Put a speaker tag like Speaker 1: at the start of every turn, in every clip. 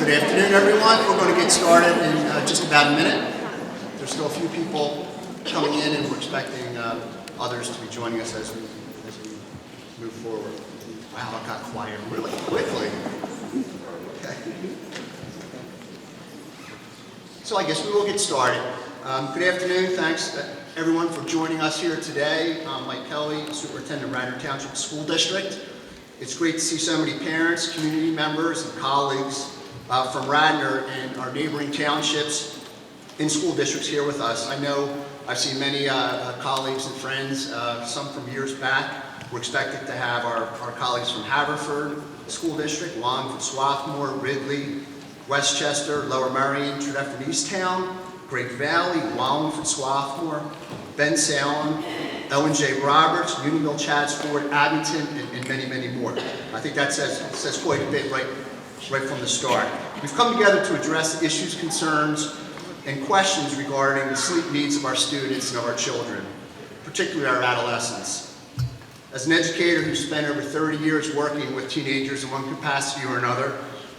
Speaker 1: Good afternoon, everyone. We're going to get started in just about a minute. There's still a few people coming in, and we're expecting others to be joining us as we move forward. Wow, it got quiet really quickly. Okay. So I guess we will get started. Good afternoon. Thanks, everyone, for joining us here today. I'm Mike Kelly, Superintendent of Radnor Township School District. It's great to see so many parents, community members, and colleagues from Radnor and our neighboring townships and school districts here with us. I know I've seen many colleagues and friends, some from years back. We're expected to have our colleagues from Haverford School District, Wallingford, Swarthmore, Ridley, Westchester, Lower Merion, Tredyffrin, Easttown, Great Valley, Wallingford, Swarthmore, Ben Salem, Ellen J. Roberts, Unionville, Chatsford, Abington, and many, many more. I think that says quite a bit right from the start. We've come together to address issues, concerns, and questions regarding the sleep needs of our students and of our children, particularly our adolescents. As an educator who spent over 30 years working with teenagers in one capacity or another,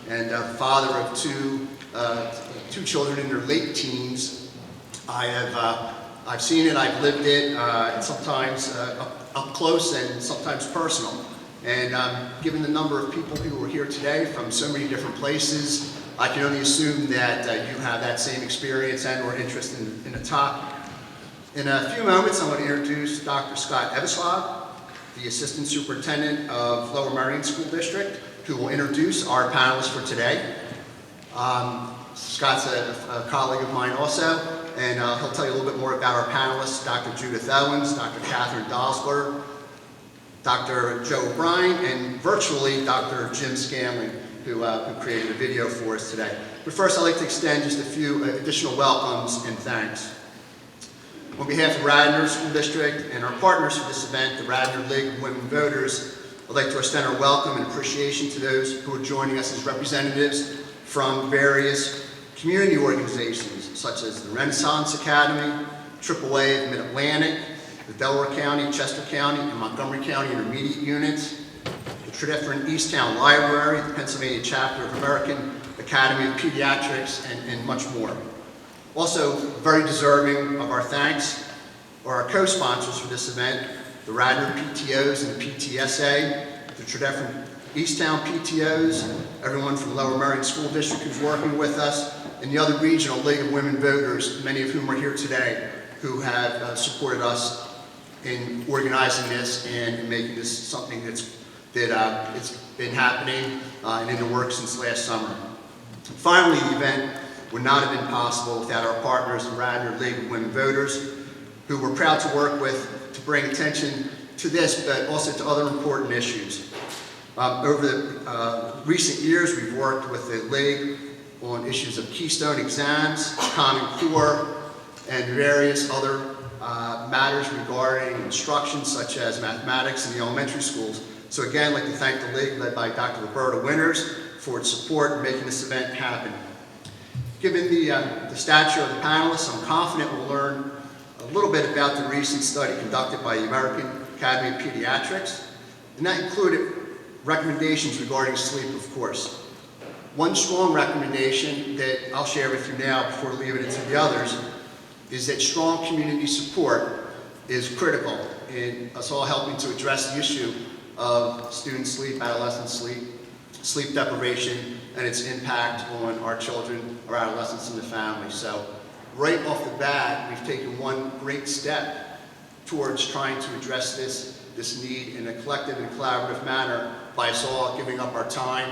Speaker 1: and the father of two children in their late teens, I've seen it, I've lived it, and sometimes up close and sometimes personal. And given the number of people who are here today from so many different places, I can only assume that you have that same experience and or interest in the topic. In a few moments, I'm going to introduce Dr. Scott Dahlsgaard, the Assistant Superintendent of Lower Merion School District, who will introduce our panelists for today. Scott's a colleague of mine also, and he'll tell you a little bit more about our panelists, Dr. Judith Owens, Dr. Katherine Dahlsgaard, Dr. Joe O'Brien, and virtually Dr. Jim Scanlon, who created a video for us today. But first, I'd like to extend just a few additional welcomes and thanks. On behalf of Radnor School District and our partners for this event, the Radnor League of Women Voters, I'd like to extend our welcome and appreciation to those who are joining us as representatives from various community organizations, such as the Renaissance Academy, AAA of Mid-Atlantic, the Delaware County, Chester County, and Montgomery County Intermediate Units, the Tredyffrin Easttown Library, the Pennsylvania Chapter of American Academy of Pediatrics, and much more. Also, very deserving of our thanks are our co-sponsors for this event, the Radnor PTOs and the PTSA, the Tredyffrin Easttown PTOs, everyone from Lower Merion School District who's working with us, and the other regional League of Women Voters, many of whom are here today, who have supported us in organizing this and making this something it's been happening and in the works since last summer. Finally, the event would not have been possible without our partners, the Radnor League of Women Voters, who we're proud to work with to bring attention to this, but also to other important issues. Over the recent years, we've worked with the League on issues of Keystone exams, Common Core, and various other matters regarding instruction, such as mathematics in the elementary schools. So again, I'd like to thank the League, led by Dr. Roberta Winters, for its support in making this event happen. Given the stature of the panelists, I'm confident we'll learn a little bit about the recent study conducted by the American Academy of Pediatrics, and that included recommendations regarding sleep, of course. One strong recommendation that I'll share with you now before leaving it to the others is that strong community support is critical in us all helping to address the issue of student sleep, adolescent sleep, sleep deprivation, and its impact on our children, our adolescents, and the family. So right off the bat, we've taken one great step towards trying to address this need in a collective and collaborative manner by us all giving up our time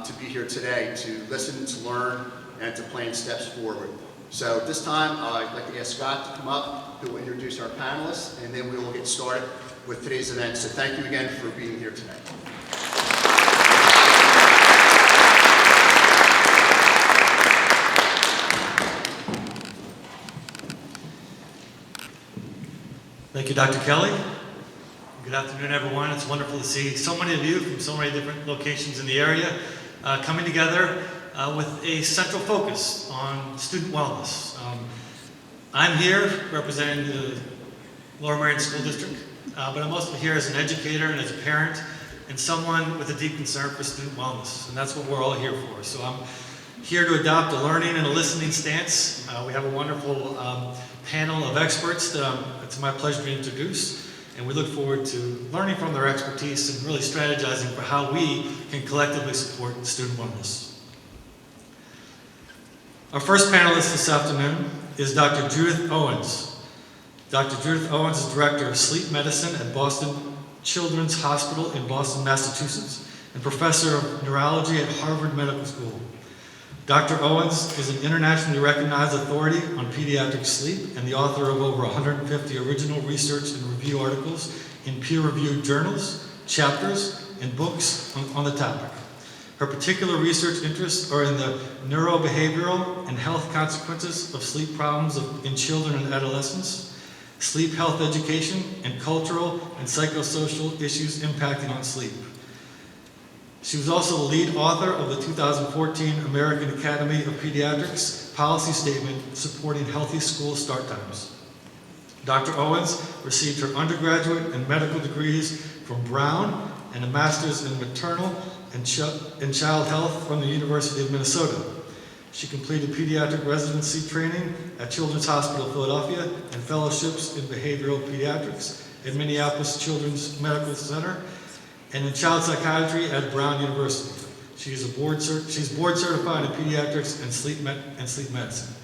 Speaker 1: to be here today, to listen, to learn, and to plan steps forward. So at this time, I'd like to ask Scott to come up, who will introduce our panelists, and then we will get started with today's event. So thank you again for being here today.
Speaker 2: Thank you, Dr. Kelly. Good afternoon, everyone. It's wonderful to see so many of you from so many different locations in the area coming together with a central focus on student wellness. I'm here representing the Lower Merion School District, but I'm also here as an educator and as a parent and someone with a deep concern for student wellness, and that's what we're all here for. So I'm here to adopt a learning and a listening stance. We have a wonderful panel of experts that it's my pleasure to introduce, and we look forward to learning from their expertise and really strategizing for how we can collectively support student wellness. Our first panelist this afternoon is Dr. Judith Owens. Dr. Judith Owens is Director of Sleep Medicine at Boston Children's Hospital in Boston, Massachusetts, and Professor of Neurology at Harvard Medical School. Dr. Owens is an internationally recognized authority on pediatric sleep and the author of over 150 original research and review articles in peer-reviewed journals, chapters, and books on the topic. Her particular research interests are in the neurobehavioral and health consequences of sleep problems in children and adolescents, sleep health education, and cultural and psychosocial issues impacting on sleep. She was also the lead author of the 2014 American Academy of Pediatrics policy statement supporting healthy school start times. Dr. Owens received her undergraduate and medical degrees from Brown and a master's in maternal and child health from the University of Minnesota. She completed pediatric residency training at Children's Hospital Philadelphia and fellowships in behavioral pediatrics at Minneapolis Children's Medical Center and in child psychiatry at Brown University. She's board certified in pediatrics and sleep medicine.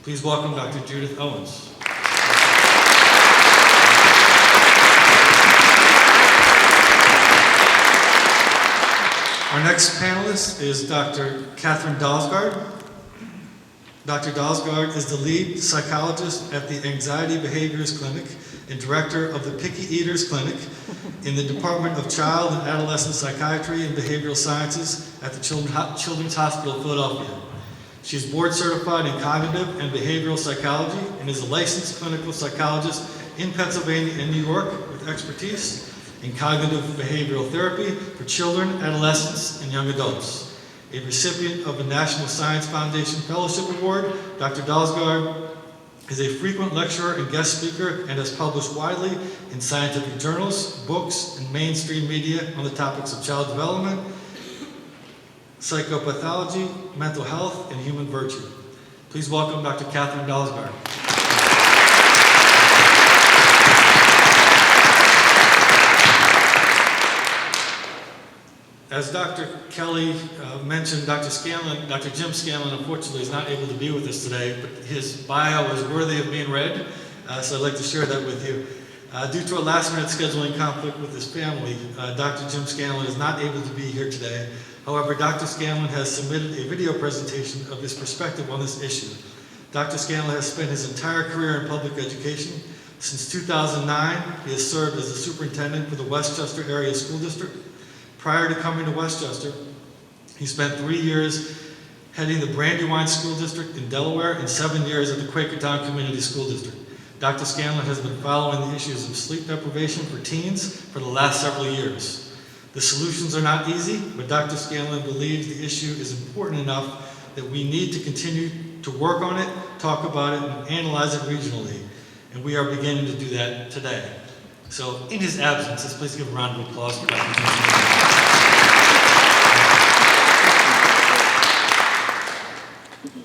Speaker 2: Please welcome Dr. Judith Owens. Our next panelist is Dr. Katherine Dahlsgaard. Dr. Dahlsgaard is the lead psychologist at the Anxiety Behaviors Clinic and director of the Picky Eaters Clinic in the Department of Child and Adolescent Psychiatry and Behavioral Sciences at the Children's Hospital of Philadelphia. She is board certified in cognitive and behavioral psychology and is a licensed clinical psychologist in Pennsylvania and New York with expertise in cognitive behavioral therapy for children, adolescents, and young adults. A recipient of the National Science Foundation Fellowship Award, Dr. Dahlsgaard is a frequent lecturer and guest speaker and has published widely in scientific journals, books, and mainstream media on the topics of child development, psychopathology, mental health, and human virtue. Please welcome Dr. Katherine Dahlsgaard. As Dr. Kelly mentioned, Dr. Jim Scanlon, unfortunately, is not able to be with us today, but his bio is worthy of being read, so I'd like to share that with you. Due to a last-minute scheduling conflict with his family, Dr. Jim Scanlon is not able to be here today. However, Dr. Scanlon has submitted a video presentation of his perspective on this issue. Dr. Scanlon has spent his entire career in public education. Since 2009, he has served as the superintendent for the Westchester Area School District. Prior to coming to Westchester, he spent 3 years heading the Brandywine School District in Delaware and 7 years at the Quakertown Community School District. Dr. Scanlon has been following the issues of sleep deprivation for teens for the last several years. The solutions are not easy, but Dr. Scanlon believes the issue is important enough that we need to continue to work on it, talk about it, and analyze it regionally. And we are beginning to do that today. So, in his absence, let's please give a round of applause for Dr. Scanlon.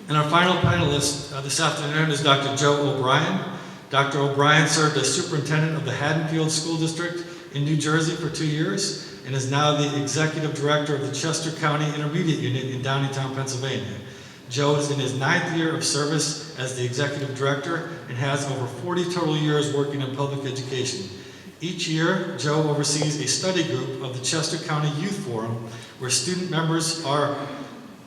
Speaker 2: And our final panelist this afternoon is Dr. Joe O'Brien. Dr. O'Brien served as superintendent of the Haddonfield School District in New Jersey for 2 years and is now the executive director of the Chester County Intermediate Unit in Downingtown, Pennsylvania. Joe is in his 9th year of service as the executive director and has over 40 total years working in public education. Each year, Joe oversees a study group of the Chester County Youth Forum, where student members are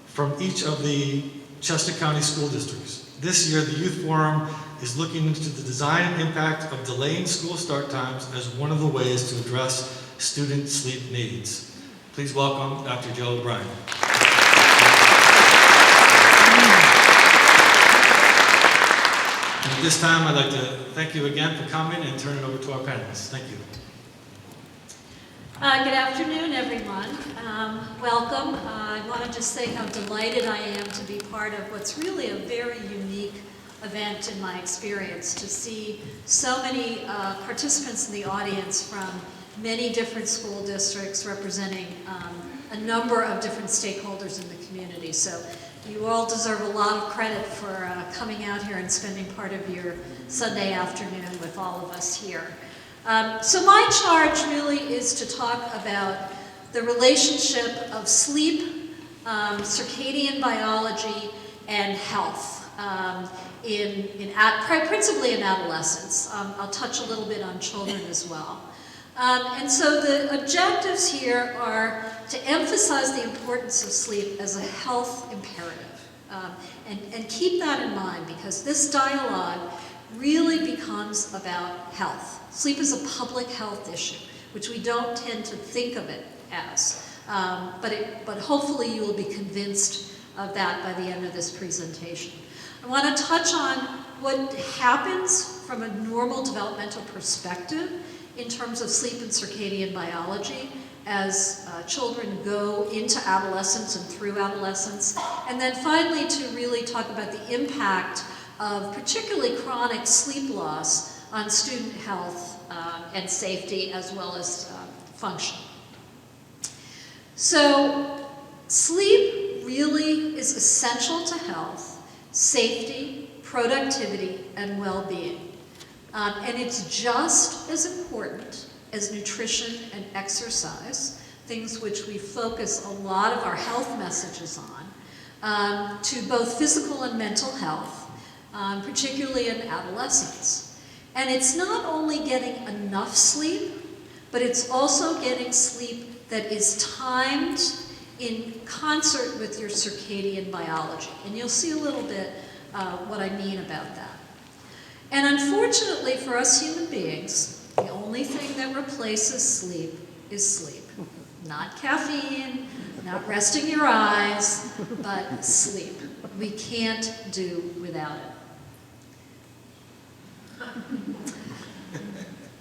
Speaker 2: from each of the Chester County school districts. This year, the Youth Forum is looking into the design and impact of delaying school start times as one of the ways to address student sleep needs. Please welcome Dr. Joe O'Brien. And at this time, I'd like to thank you again for coming and turn it over to our panelists. Thank you.
Speaker 3: Good afternoon, everyone. Welcome. I want to just say how delighted I am to be part of what's really a very unique event in my experience, to see so many participants in the audience from many different school districts representing a number of different stakeholders in the community. So you all deserve a lot of credit for coming out here and spending part of your Sunday afternoon with all of us here. So my charge really is to talk about the relationship of sleep, circadian biology, and health, principally in adolescents. I'll touch a little bit on children as well. And so the objectives here are to emphasize the importance of sleep as a health imperative. And keep that in mind, because this dialogue really becomes about health. Sleep is a public health issue, which we don't tend to think of it as. But hopefully you will be convinced of that by the end of this presentation. I want to touch on what happens from a normal developmental perspective in terms of sleep and circadian biology as children go into adolescence and through adolescence. And then finally to really talk about the impact of particularly chronic sleep loss on student health and safety as well as function. So sleep really is essential to health, safety, productivity, and well-being. And it's just as important as nutrition and exercise, things which we focus a lot of our health messages on, to both physical and mental health, particularly in adolescence. And it's not only getting enough sleep, but it's also getting sleep that is timed in concert with your circadian biology. And you'll see a little bit what I mean about that. And unfortunately for us human beings, the only thing that replaces sleep is sleep. Not caffeine, not resting your eyes, but sleep. We can't do without it.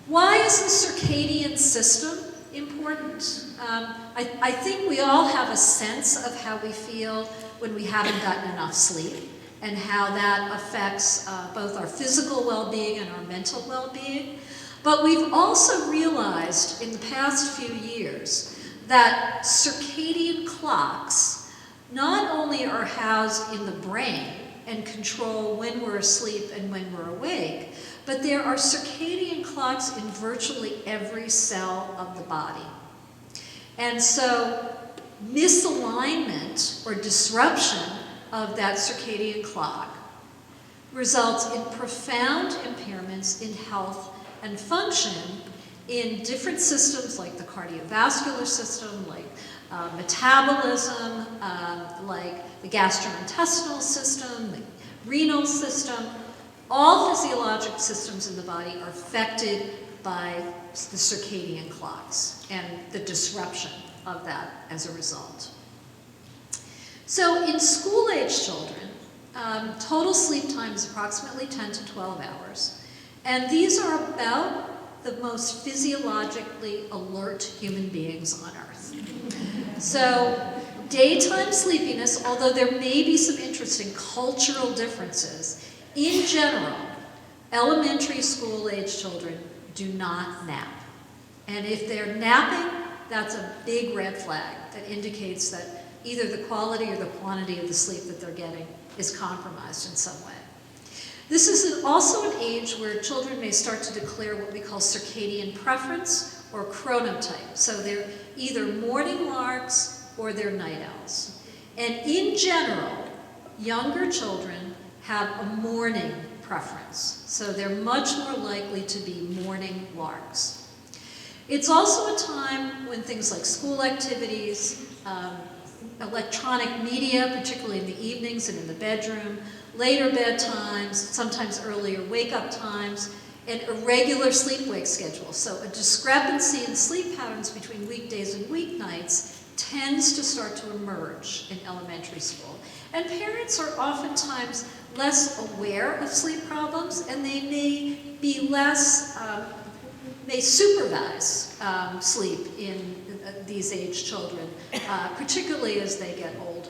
Speaker 3: Why is the circadian system important? I think we all have a sense of how we feel when we haven't gotten enough sleep and how that affects both our physical well-being and our mental well-being. But we've also realized in the past few years that circadian clocks not only are housed in the brain and control when we're asleep and when we're awake, but there are circadian clocks in virtually every cell of the body. And so misalignment or disruption of that circadian clock results in profound impairments in health and function in different systems like the cardiovascular system, like metabolism, like the gastrointestinal system, the renal system. All physiologic systems in the body are affected by the circadian clocks and the disruption of that as a result. So in school-age children, total sleep time is approximately 10 to 12 hours. And these are about the most physiologically alert human beings on Earth. So daytime sleepiness, although there may be some interesting cultural differences, in general, elementary school-age children do not nap. And if they're napping, that's a big red flag that indicates that either the quality or the quantity of the sleep that they're getting is compromised in some way. This is also an age where children may start to declare what we call circadian preference or chronotype. So they're either morning larks or they're night owls. And in general, younger children have a morning preference. So they're much more likely to be morning larks. It's also a time when things like school activities, electronic media, particularly in the evenings and in the bedroom, later bedtimes, sometimes earlier wake-up times, and irregular sleep-wake schedules. So a discrepancy in sleep patterns between weekdays and weeknights tends to start to emerge in elementary school. And parents are oftentimes less aware of sleep problems, and they may be less, may supervise sleep in these age children, particularly as they get older.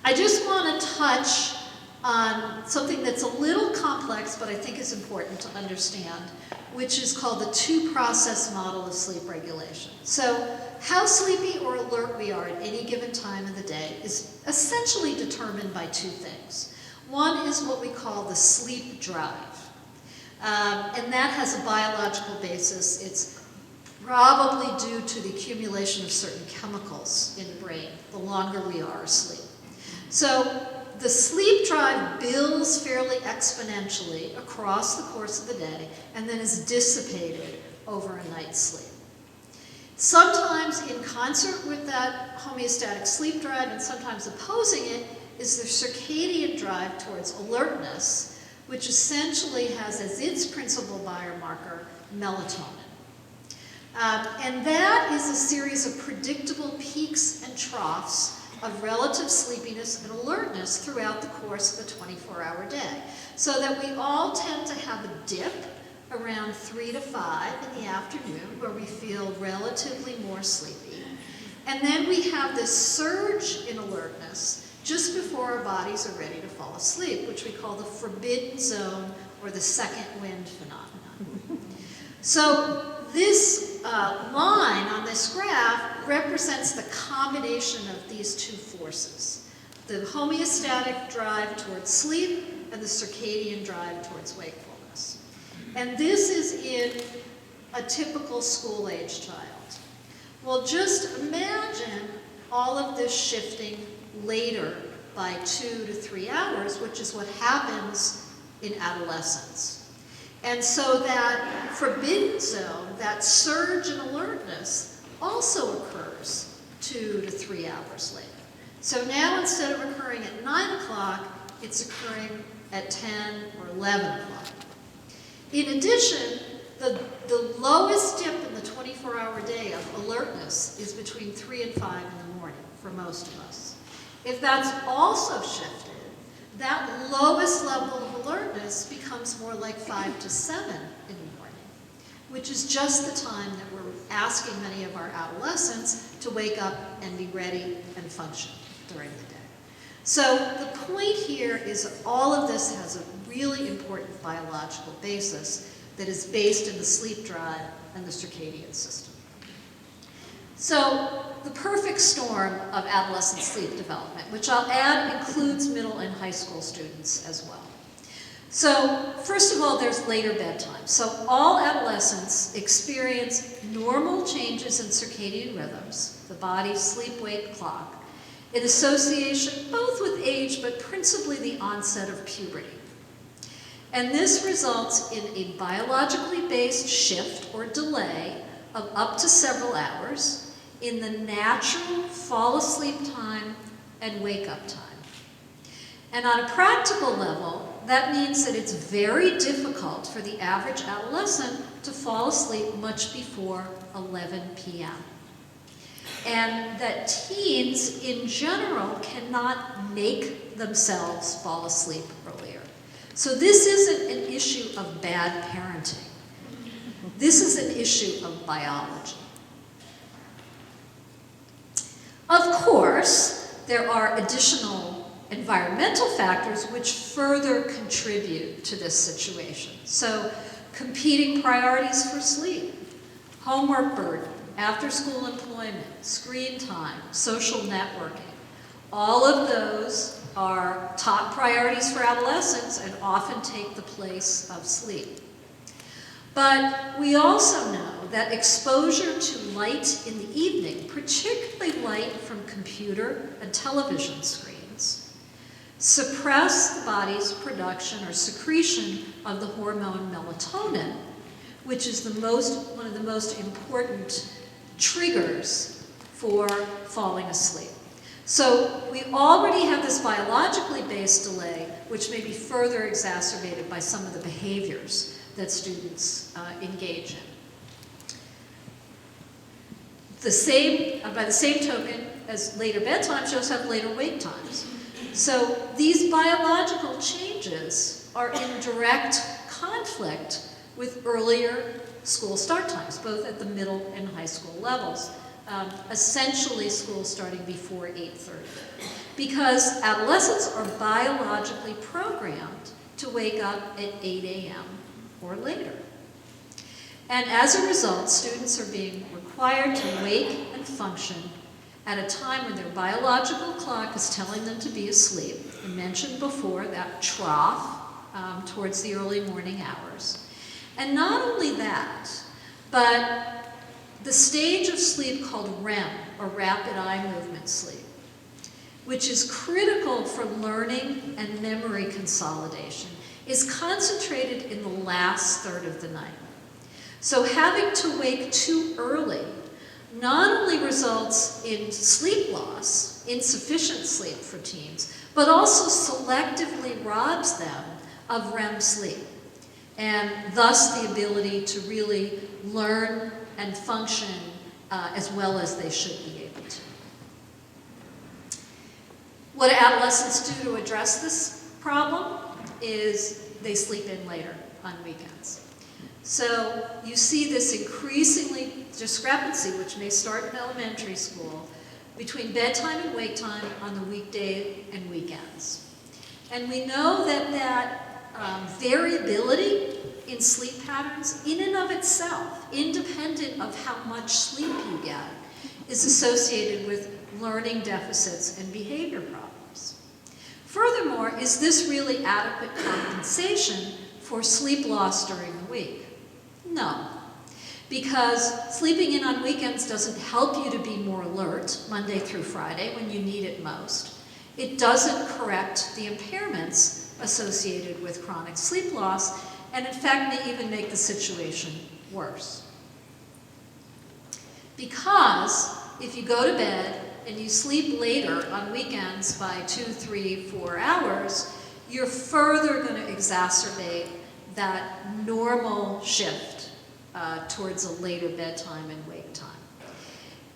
Speaker 3: I just want to touch on something that's a little complex, but I think is important to understand, which is called the two-process model of sleep regulation. So how sleepy or alert we are at any given time of the day is essentially determined by two things. One is what we call the sleep drive, and that has a biological basis. It's probably due to the accumulation of certain chemicals in the brain the longer we are asleep. So the sleep drive builds fairly exponentially across the course of the day and then is dissipated over a night's sleep. Sometimes in concert with that homeostatic sleep drive and sometimes opposing it is the circadian drive towards alertness, which essentially has as its principal biomarker melatonin. And that is a series of predictable peaks and troughs of relative sleepiness and alertness throughout the course of a 24-hour day. So that we all tend to have a dip around 3 to 5 in the afternoon where we feel relatively more sleepy. And then we have this surge in alertness just before our bodies are ready to fall asleep, which we call the forbidden zone or the second wind phenomenon. So this line on this graph represents the combination of these two forces, the homeostatic drive towards sleep and the circadian drive towards wakefulness. And this is in a typical school-age child. Well, just imagine all of this shifting later by 2 to 3 hours, which is what happens in adolescence. And so that forbidden zone, that surge in alertness, also occurs 2 to 3 hours later. So now instead of occurring at 9 o'clock, it's occurring at 10 or 11 o'clock. In addition, the lowest dip in the 24-hour day of alertness is between 3 and 5 in the morning for most of us. If that's also shifted, that lowest level of alertness becomes more like 5 to 7 in the morning, which is just the time that we're asking many of our adolescents to wake up and be ready and function during the day. So the point here is that all of this has a really important biological basis that is based in the sleep drive and the circadian system. So the perfect storm of adolescent sleep development, which I'll add includes middle and high school students as well. So first of all, there's later bedtime. So all adolescents experience normal changes in circadian rhythms, the body's sleep-wake clock, in association both with age, but principally the onset of puberty. And this results in a biologically based shift or delay of up to several hours in the natural fall asleep time and wake up time. And on a practical level, that means that it's very difficult for the average adolescent to fall asleep much before 11 p.m. And that teens in general cannot make themselves fall asleep earlier. So this isn't an issue of bad parenting. This is an issue of biology. Of course, there are additional environmental factors which further contribute to this situation. So, competing priorities for sleep, homework burden, after-school employment, screen time, social networking, all of those are top priorities for adolescents and often take the place of sleep. But we also know that exposure to light in the evening, particularly light from computer and television screens, suppress the body's production or secretion of the hormone melatonin, which is one of the most important triggers for falling asleep. So we already have this biologically based delay, which may be further exacerbated by some of the behaviors that students engage in. By the same token as later bedtimes, you also have later wake times. So these biological changes are in direct conflict with earlier school start times, both at the middle and high school levels, essentially school starting before 8:30. Because adolescents are biologically programmed to wake up at 8 a.m. or later. And as a result, students are being required to wake and function at a time when their biological clock is telling them to be asleep. I mentioned before that trough towards the early morning hours. And not only that, but the stage of sleep called REM, or rapid eye movement sleep, which is critical for learning and memory consolidation, is concentrated in the last third of the night. So having to wake too early not only results in sleep loss, insufficient sleep for teens, but also selectively robs them of REM sleep, and thus the ability to really learn and function as well as they should be able to. What adolescents do to address this problem is they sleep in later on weekends. So you see this increasingly discrepancy, which may start in elementary school, between bedtime and wake time on the weekday and weekends. And we know that variability in sleep patterns, in and of itself, independent of how much sleep you get, is associated with learning deficits and behavior problems. Furthermore, is this really adequate compensation for sleep loss during the week? No, because sleeping in on weekends doesn't help you to be more alert Monday through Friday when you need it most. It doesn't correct the impairments associated with chronic sleep loss, and in fact may even make the situation worse. Because if you go to bed and you sleep later on weekends by 2, 3, 4 hours, you're further going to exacerbate that normal shift towards a later bedtime and wake time.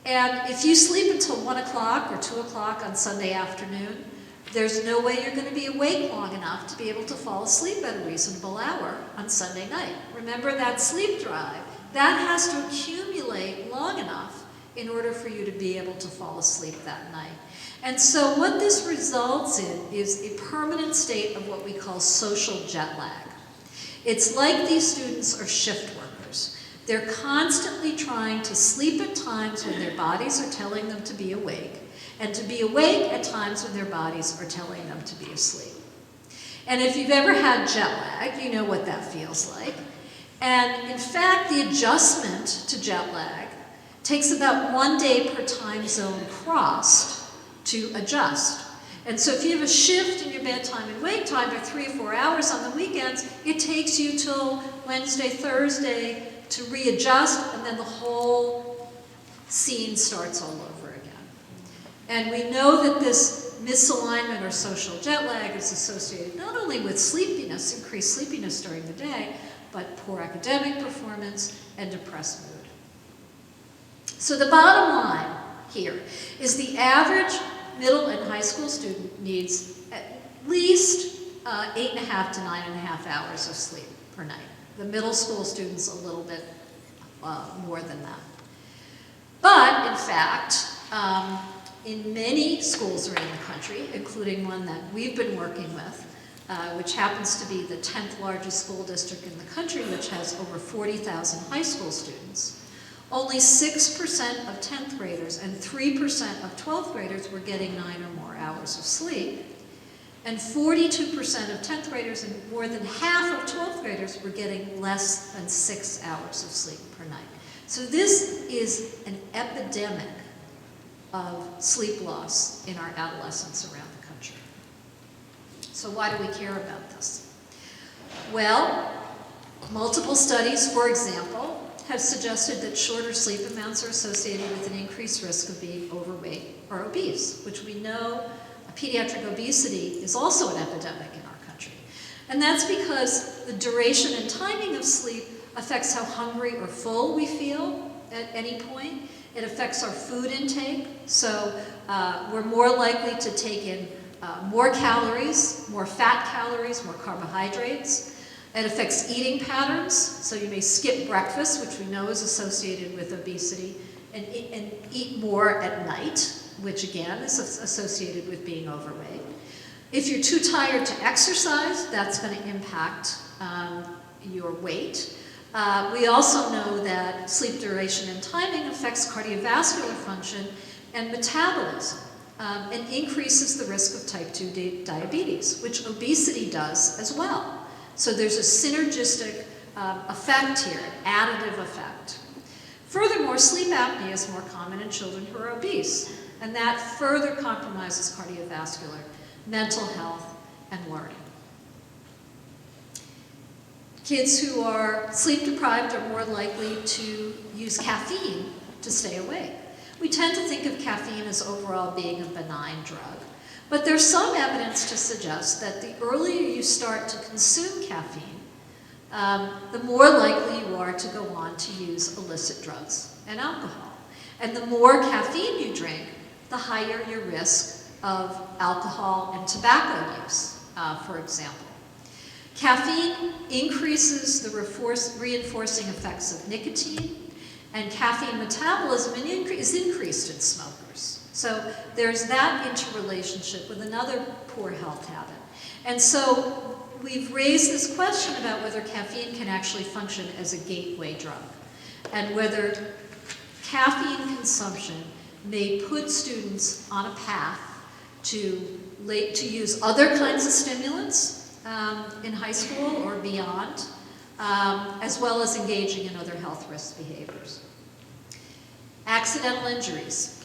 Speaker 3: And if you sleep until 1 o'clock or 2 o'clock on Sunday afternoon, there's no way you're going to be awake long enough to be able to fall asleep at a reasonable hour on Sunday night. Remember that sleep drive, that has to accumulate long enough in order for you to be able to fall asleep that night. And so what this results in is a permanent state of what we call social jet lag. It's like these students are shift workers. They're constantly trying to sleep at times when their bodies are telling them to be awake, and to be awake at times when their bodies are telling them to be asleep. And if you've ever had jet lag, you know what that feels like. And in fact, the adjustment to jet lag takes about 1 day per time zone crossed to adjust. And so if you have a shift in your bedtime and wake time by 3 or 4 hours on the weekends, it takes you till Wednesday, Thursday to readjust, and then the whole scene starts all over again. And we know that this misalignment or social jet lag is associated not only with sleepiness, increased sleepiness during the day, but poor academic performance and depressed mood. So the bottom line here is the average middle and high school student needs at least 8.5 to 9.5 hours of sleep per night. The middle school students a little bit more than that. But in fact, in many schools around the country, including one that we've been working with, which happens to be the 10th largest school district in the country, which has over 40,000 high school students, only 6% of 10th graders and 3% of 12th graders were getting 9 or more hours of sleep. And 42% of 10th graders and more than half of 12th graders were getting less than 6 hours of sleep per night. So this is an epidemic of sleep loss in our adolescents around the country. So why do we care about this? Well, multiple studies, for example, have suggested that shorter sleep amounts are associated with an increased risk of being overweight or obese, which we know pediatric obesity is also an epidemic in our country. And that's because the duration and timing of sleep affects how hungry or full we feel at any point. It affects our food intake, so we're more likely to take in more calories, more fat calories, more carbohydrates. It affects eating patterns, so you may skip breakfast, which we know is associated with obesity and eat more at night, which again is associated with being overweight. If you're too tired to exercise, that's going to impact your weight. We also know that sleep duration and timing affects cardiovascular function and metabolism, and increases the risk of type 2 diabetes, which obesity does as well. So there's a synergistic effect here, an additive effect. Furthermore, sleep apnea is more common in children who are obese, and that further compromises cardiovascular, mental health, and learning. Kids who are sleep deprived are more likely to use caffeine to stay awake. We tend to think of caffeine as overall being a benign drug, but there's some evidence to suggest that the earlier you start to consume caffeine, the more likely you are to go on to use illicit drugs and alcohol. And the more caffeine you drink, the higher your risk of alcohol and tobacco use, for example. Caffeine increases the reinforcing effects of nicotine, and caffeine metabolism is increased in smokers. So there's that interrelationship with another poor health habit. And so we've raised this question about whether caffeine can actually function as a gateway drug, and whether caffeine consumption may put students on a path to use other kinds of stimulants in high school or beyond, as well as engaging in other health risk behaviors. Accidental injuries.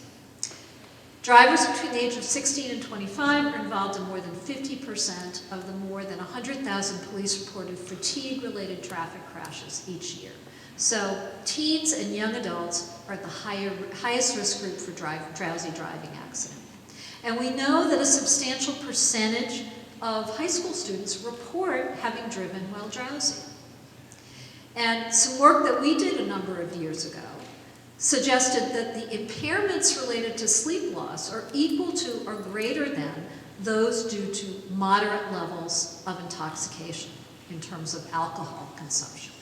Speaker 3: Drivers between the age of 16 and 25 are involved in more than 50% of the more than 100,000 police-reported fatigue-related traffic crashes each year. So teens and young adults are at the highest risk group for drowsy driving accident. And we know that a substantial percentage of high school students report having driven while drowsy. And some work that we did a number of years ago suggested that the impairments related to sleep loss are equal to or greater than those due to moderate levels of intoxication in terms of alcohol consumption.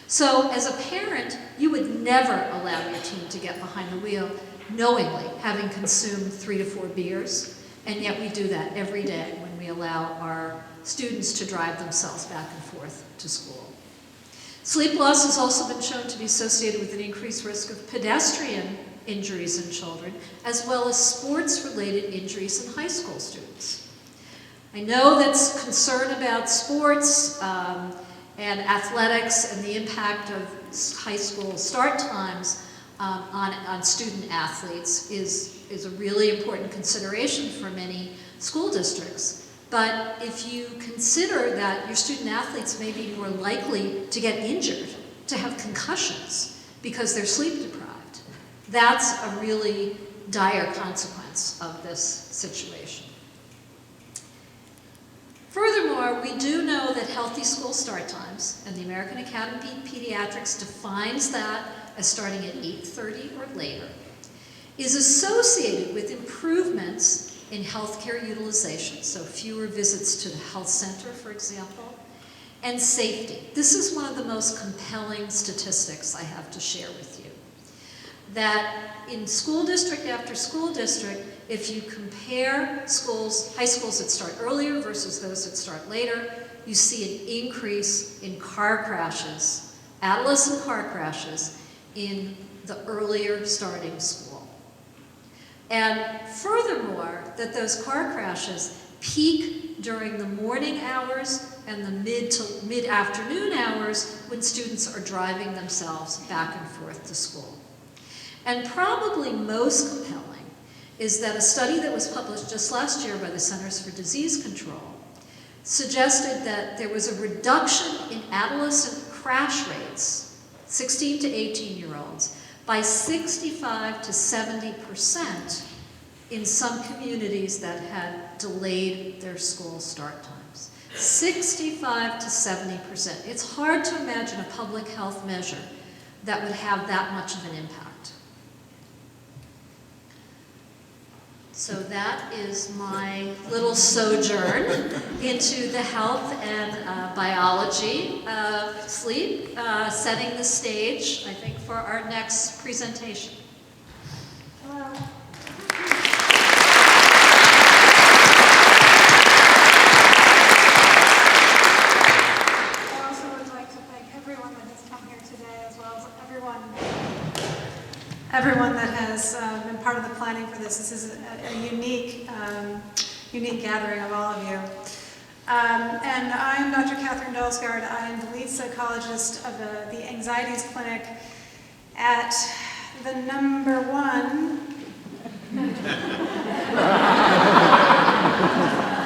Speaker 3: So as a parent, you would never allow your teen to get behind the wheel knowingly, having consumed 3 to 4 beers, and yet we do that every day when we allow our students to drive themselves back and forth to school. Sleep loss has also been shown to be associated with an increased risk of pedestrian injuries in children, as well as sports-related injuries in high school students. I know that's concern about sports and athletics and the impact of high school start times on student athletes is a really important consideration for many school districts. But if you consider that your student athletes may be more likely to get injured, to have concussions because they're sleep deprived, that's a really dire consequence of this situation. Furthermore, we do know that healthy school start times, and the American Academy of Pediatrics defines that as starting at 8:30 or later, is associated with improvements in healthcare utilization, so fewer visits to the health center, for example, and safety. This is one of the most compelling statistics I have to share with you. That in school district after school district, if you compare schools, high schools that start earlier versus those that start later, you see an increase in car crashes, adolescent car crashes, in the earlier starting school. And furthermore, that those car crashes peak during the morning hours and the mid-afternoon hours when students are driving themselves back and forth to school. And probably most compelling is that a study that was published just last year by the Centers for Disease Control suggested that there was a reduction in adolescent crash rates, 16 to 18-year-olds, by 65 to 70% in some communities that had delayed their school start times. 65 to 70%. It's hard to imagine a public health measure that would have that much of an impact. So that is my little sojourn into the health and biology of sleep, setting the stage, I think, for our next presentation.
Speaker 4: Hello. I also would like to thank everyone that has come here today, as well as everyone that has been part of the planning for this. This is a unique gathering of all of you. And I'm Dr. Katherine Dahlsgaard. I am the lead psychologist of the Anxieties Clinic at the number one,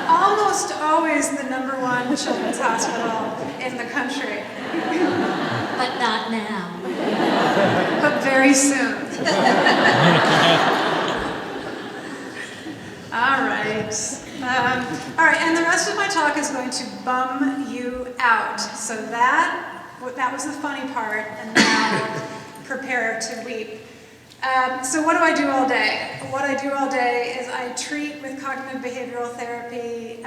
Speaker 4: almost always the number one children's hospital in the country.
Speaker 3: But not now.
Speaker 4: But very soon. All right, and the rest of my talk is going to bum you out. So that was the funny part, and now prepare to weep. So what do I do all day? What I do all day is I treat with cognitive behavioral therapy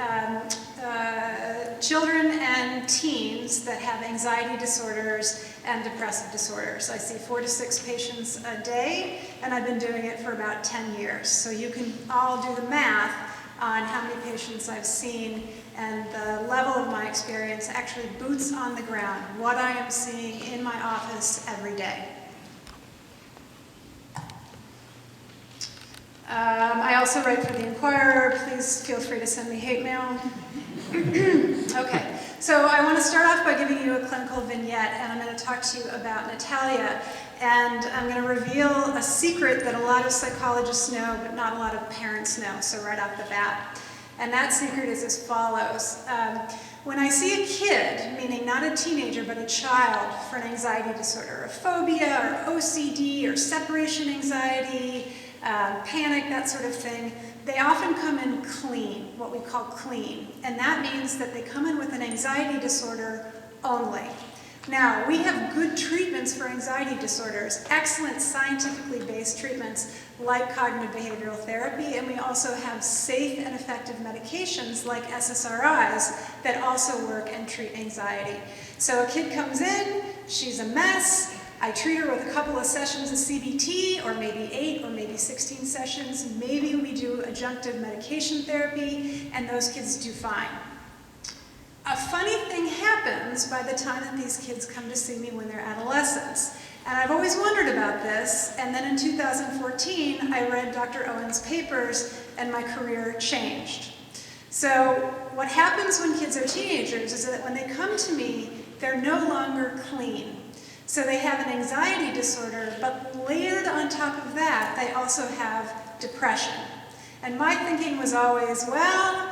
Speaker 4: children and teens that have anxiety disorders and depressive disorders. I see 4 to 6 patients a day, and I've been doing it for about 10 years. So you can all do the math on how many patients I've seen and the level of my experience, actually boots on the ground, what I am seeing in my office every day. I also write for the Inquirer. Please feel free to send me hate mail. Okay, so I want to start off by giving you a clinical vignette, and I'm going to talk to you about Natalia. And I'm going to reveal a secret that a lot of psychologists know, but not a lot of parents know, so right off the bat. And that secret is as follows. When I see a kid, meaning not a teenager, but a child for an anxiety disorder, a phobia, or OCD, or separation anxiety, panic, that sort of thing, they often come in clean, what we call clean. And that means that they come in with an anxiety disorder only. Now, we have good treatments for anxiety disorders, excellent scientifically based treatments like cognitive behavioral therapy, and we also have safe and effective medications like SSRIs that also work and treat anxiety. So a kid comes in, she's a mess, I treat her with a couple of sessions of CBT, or maybe 8 or maybe 16 sessions. Maybe we do adjunctive medication therapy, and those kids do fine. A funny thing happens by the time that these kids come to see me when they're adolescents. And I've always wondered about this, and then in 2014, I read Dr. Owens' papers, and my career changed. So what happens when kids are teenagers is that when they come to me, they're no longer clean. So they have an anxiety disorder, but layered on top of that, they also have depression. And my thinking was always, well,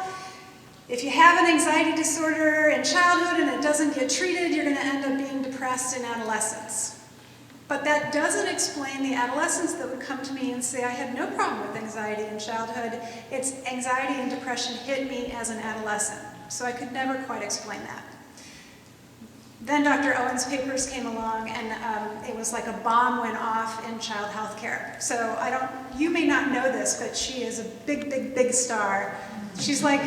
Speaker 4: if you have an anxiety disorder in childhood and it doesn't get treated, you're going to end up being depressed in adolescence. But that doesn't explain the adolescents that would come to me and say, I had no problem with anxiety in childhood. It's anxiety and depression hit me as an adolescent. So I could never quite explain that. Then Dr. Owens' papers came along, and it was like a bomb went off in child health care. So you may not know this, but she is a big, big, big star. She's like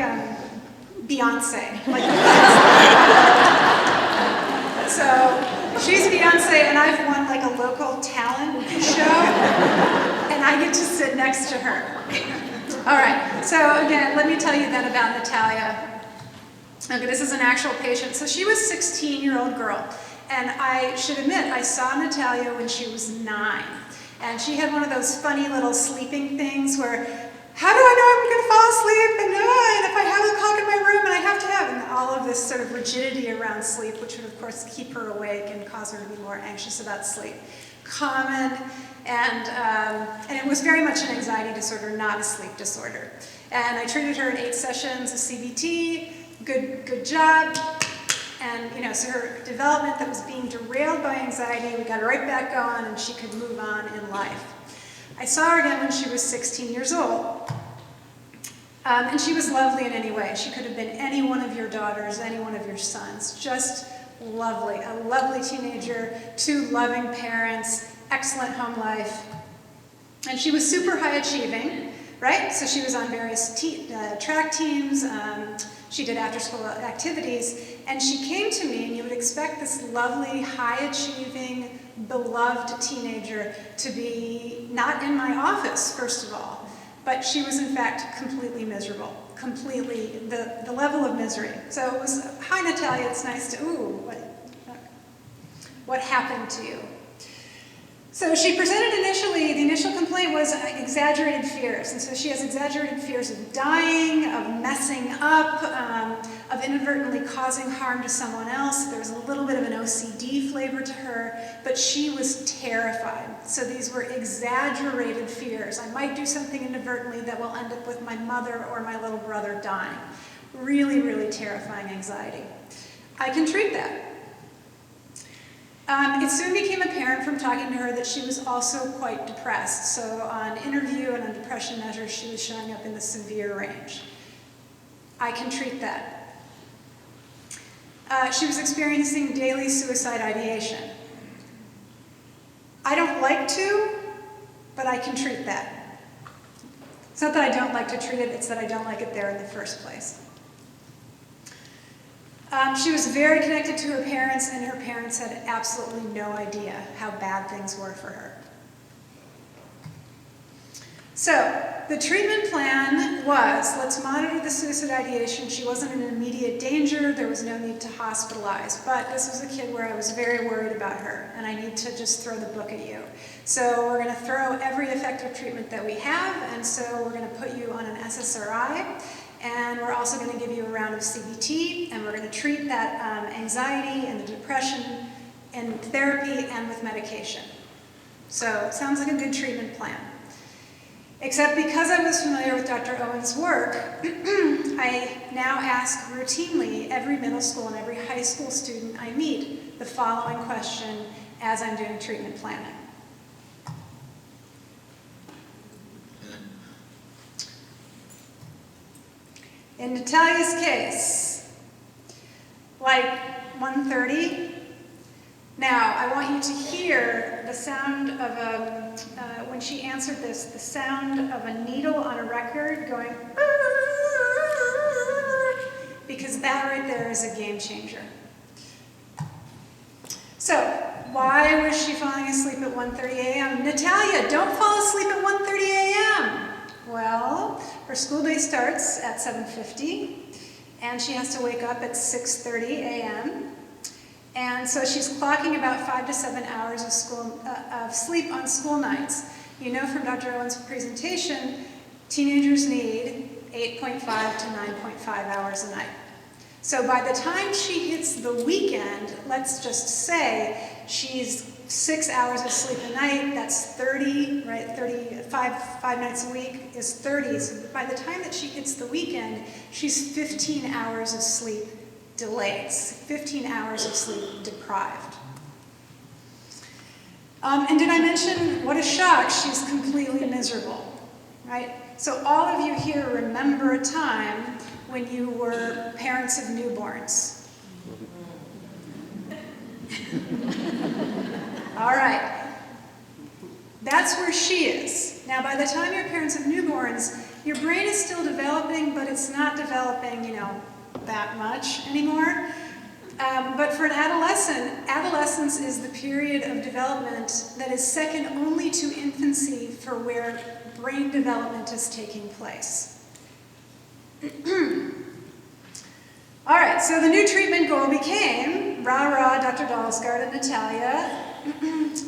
Speaker 4: Beyonce. So she's Beyonce, and I've won like a local talent show, and I get to sit next to her. All right, so again, let me tell you then about Natalia. Okay, this is an actual patient. So she was a 16-year-old girl, and I should admit, I saw Natalia when she was 9, and she had one of those funny little sleeping things where, how do I know I'm going to fall asleep, and if I have a clock in my room, and I have to have, and all of this sort of rigidity around sleep, which would of course keep her awake and cause her to be more anxious about sleep. Common, and it was very much an anxiety disorder, not a sleep disorder. And I treated her in 8 sessions of CBT. Good job, and so her development that was being derailed by anxiety, we got her right back going, and she could move on in life. I saw her again when she was 16 years old, and she was lovely in any way. She could have been any one of your daughters, any one of your sons, just lovely, a lovely teenager, 2 loving parents, excellent home life, and she was super high achieving. right? So she was on various track teams, she did after-school activities, and she came to me, and you would expect this lovely, high-achieving, beloved teenager to be not in my office, first of all, but she was in fact completely miserable, completely, the level of misery. So it was, hi Natalia, it's nice to, what happened to you? So she presented initially, the initial complaint was exaggerated fears. And so she has exaggerated fears of dying, of messing up, of inadvertently causing harm to someone else. There was a little bit of an OCD flavor to her, but she was terrified. So these were exaggerated fears. I might do something inadvertently that will end up with my mother or my little brother dying. Really, really terrifying anxiety. I can treat that. It soon became apparent from talking to her that she was also quite depressed. So on interview and on depression measures, she was showing up in the severe range. I can treat that. She was experiencing daily suicide ideation. I don't like to, but I can treat that. It's not that I don't like to treat it, it's that I don't like it there in the first place. She was very connected to her parents, and her parents had absolutely no idea how bad things were for her. So, the treatment plan was, let's monitor the suicide ideation. She wasn't in immediate danger, there was no need to hospitalize, but this was a kid where I was very worried about her, and I need to just throw the book at you. So we're going to throw every effective treatment that we have, and so we're going to put you on an SSRI, and we're also going to give you a round of CBT, and we're going to treat that anxiety and the depression in therapy and with medication. So it sounds like a good treatment plan. Except because I was familiar with Dr. Owens' work, I now ask routinely every middle school and every high school student I meet the following question as I'm doing treatment planning. In Natalia's case, like 1:30, now I want you to hear the sound of when she answered this, the sound of a needle on a record going, because that right there is a game changer. So, why was she falling asleep at 1:30 a.m.? Natalia, don't fall asleep at 1:30 a.m. Well, her school day starts at 7:50, and she has to wake up at 6:30 a.m. And so she's clocking about 5 to 7 hours of sleep on school nights. You know from Dr. Owens' presentation, teenagers need 8.5 to 9.5 hours a night. So by the time she hits the weekend, let's just say she's 6 hours of sleep a night, that's 30, right? 5 nights a week is 30. So by the time that she hits the weekend, she's 15 hours of sleep delayed, 15 hours of sleep deprived. And did I mention, what a shock, she's completely miserable, right? So all of you here remember a time when you were parents of newborns. All right. That's where she is. Now, by the time you're parents of newborns, your brain is still developing, but it's not developing, that much anymore. But for an adolescent, adolescence is the period of development that is second only to infancy for where brain development is taking place. All right, so the new treatment goal became, rah-rah, Dr. Dahlsgaard and Natalia,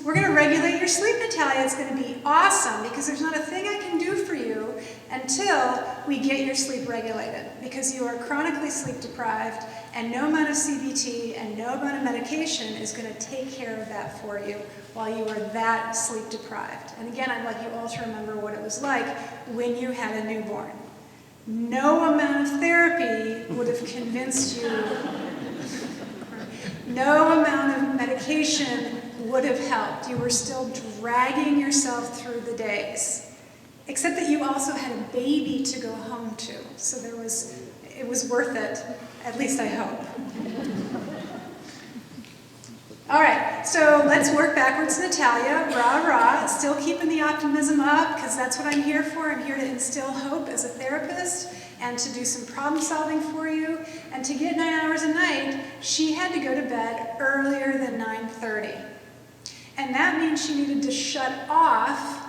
Speaker 4: we're going to regulate your sleep, Natalia. It's going to be awesome because there's not a thing I can do for you until we get your sleep regulated, because you are chronically sleep deprived, and no amount of CBT and no amount of medication is going to take care of that for you while you are that sleep deprived. And again, I'd like you all to remember what it was like when you had a newborn. No amount of therapy would have convinced you. No amount of medication would have helped. You were still dragging yourself through the days. Except that you also had a baby to go home to. So it was worth it, at least I hope. All right, so let's work backwards, Natalia. Rah, rah, still keeping the optimism up, because that's what I'm here for. I'm here to instill hope as a therapist and to do some problem solving for you. And to get 9 hours a night, she had to go to bed earlier than 9:30. And that means she needed to shut off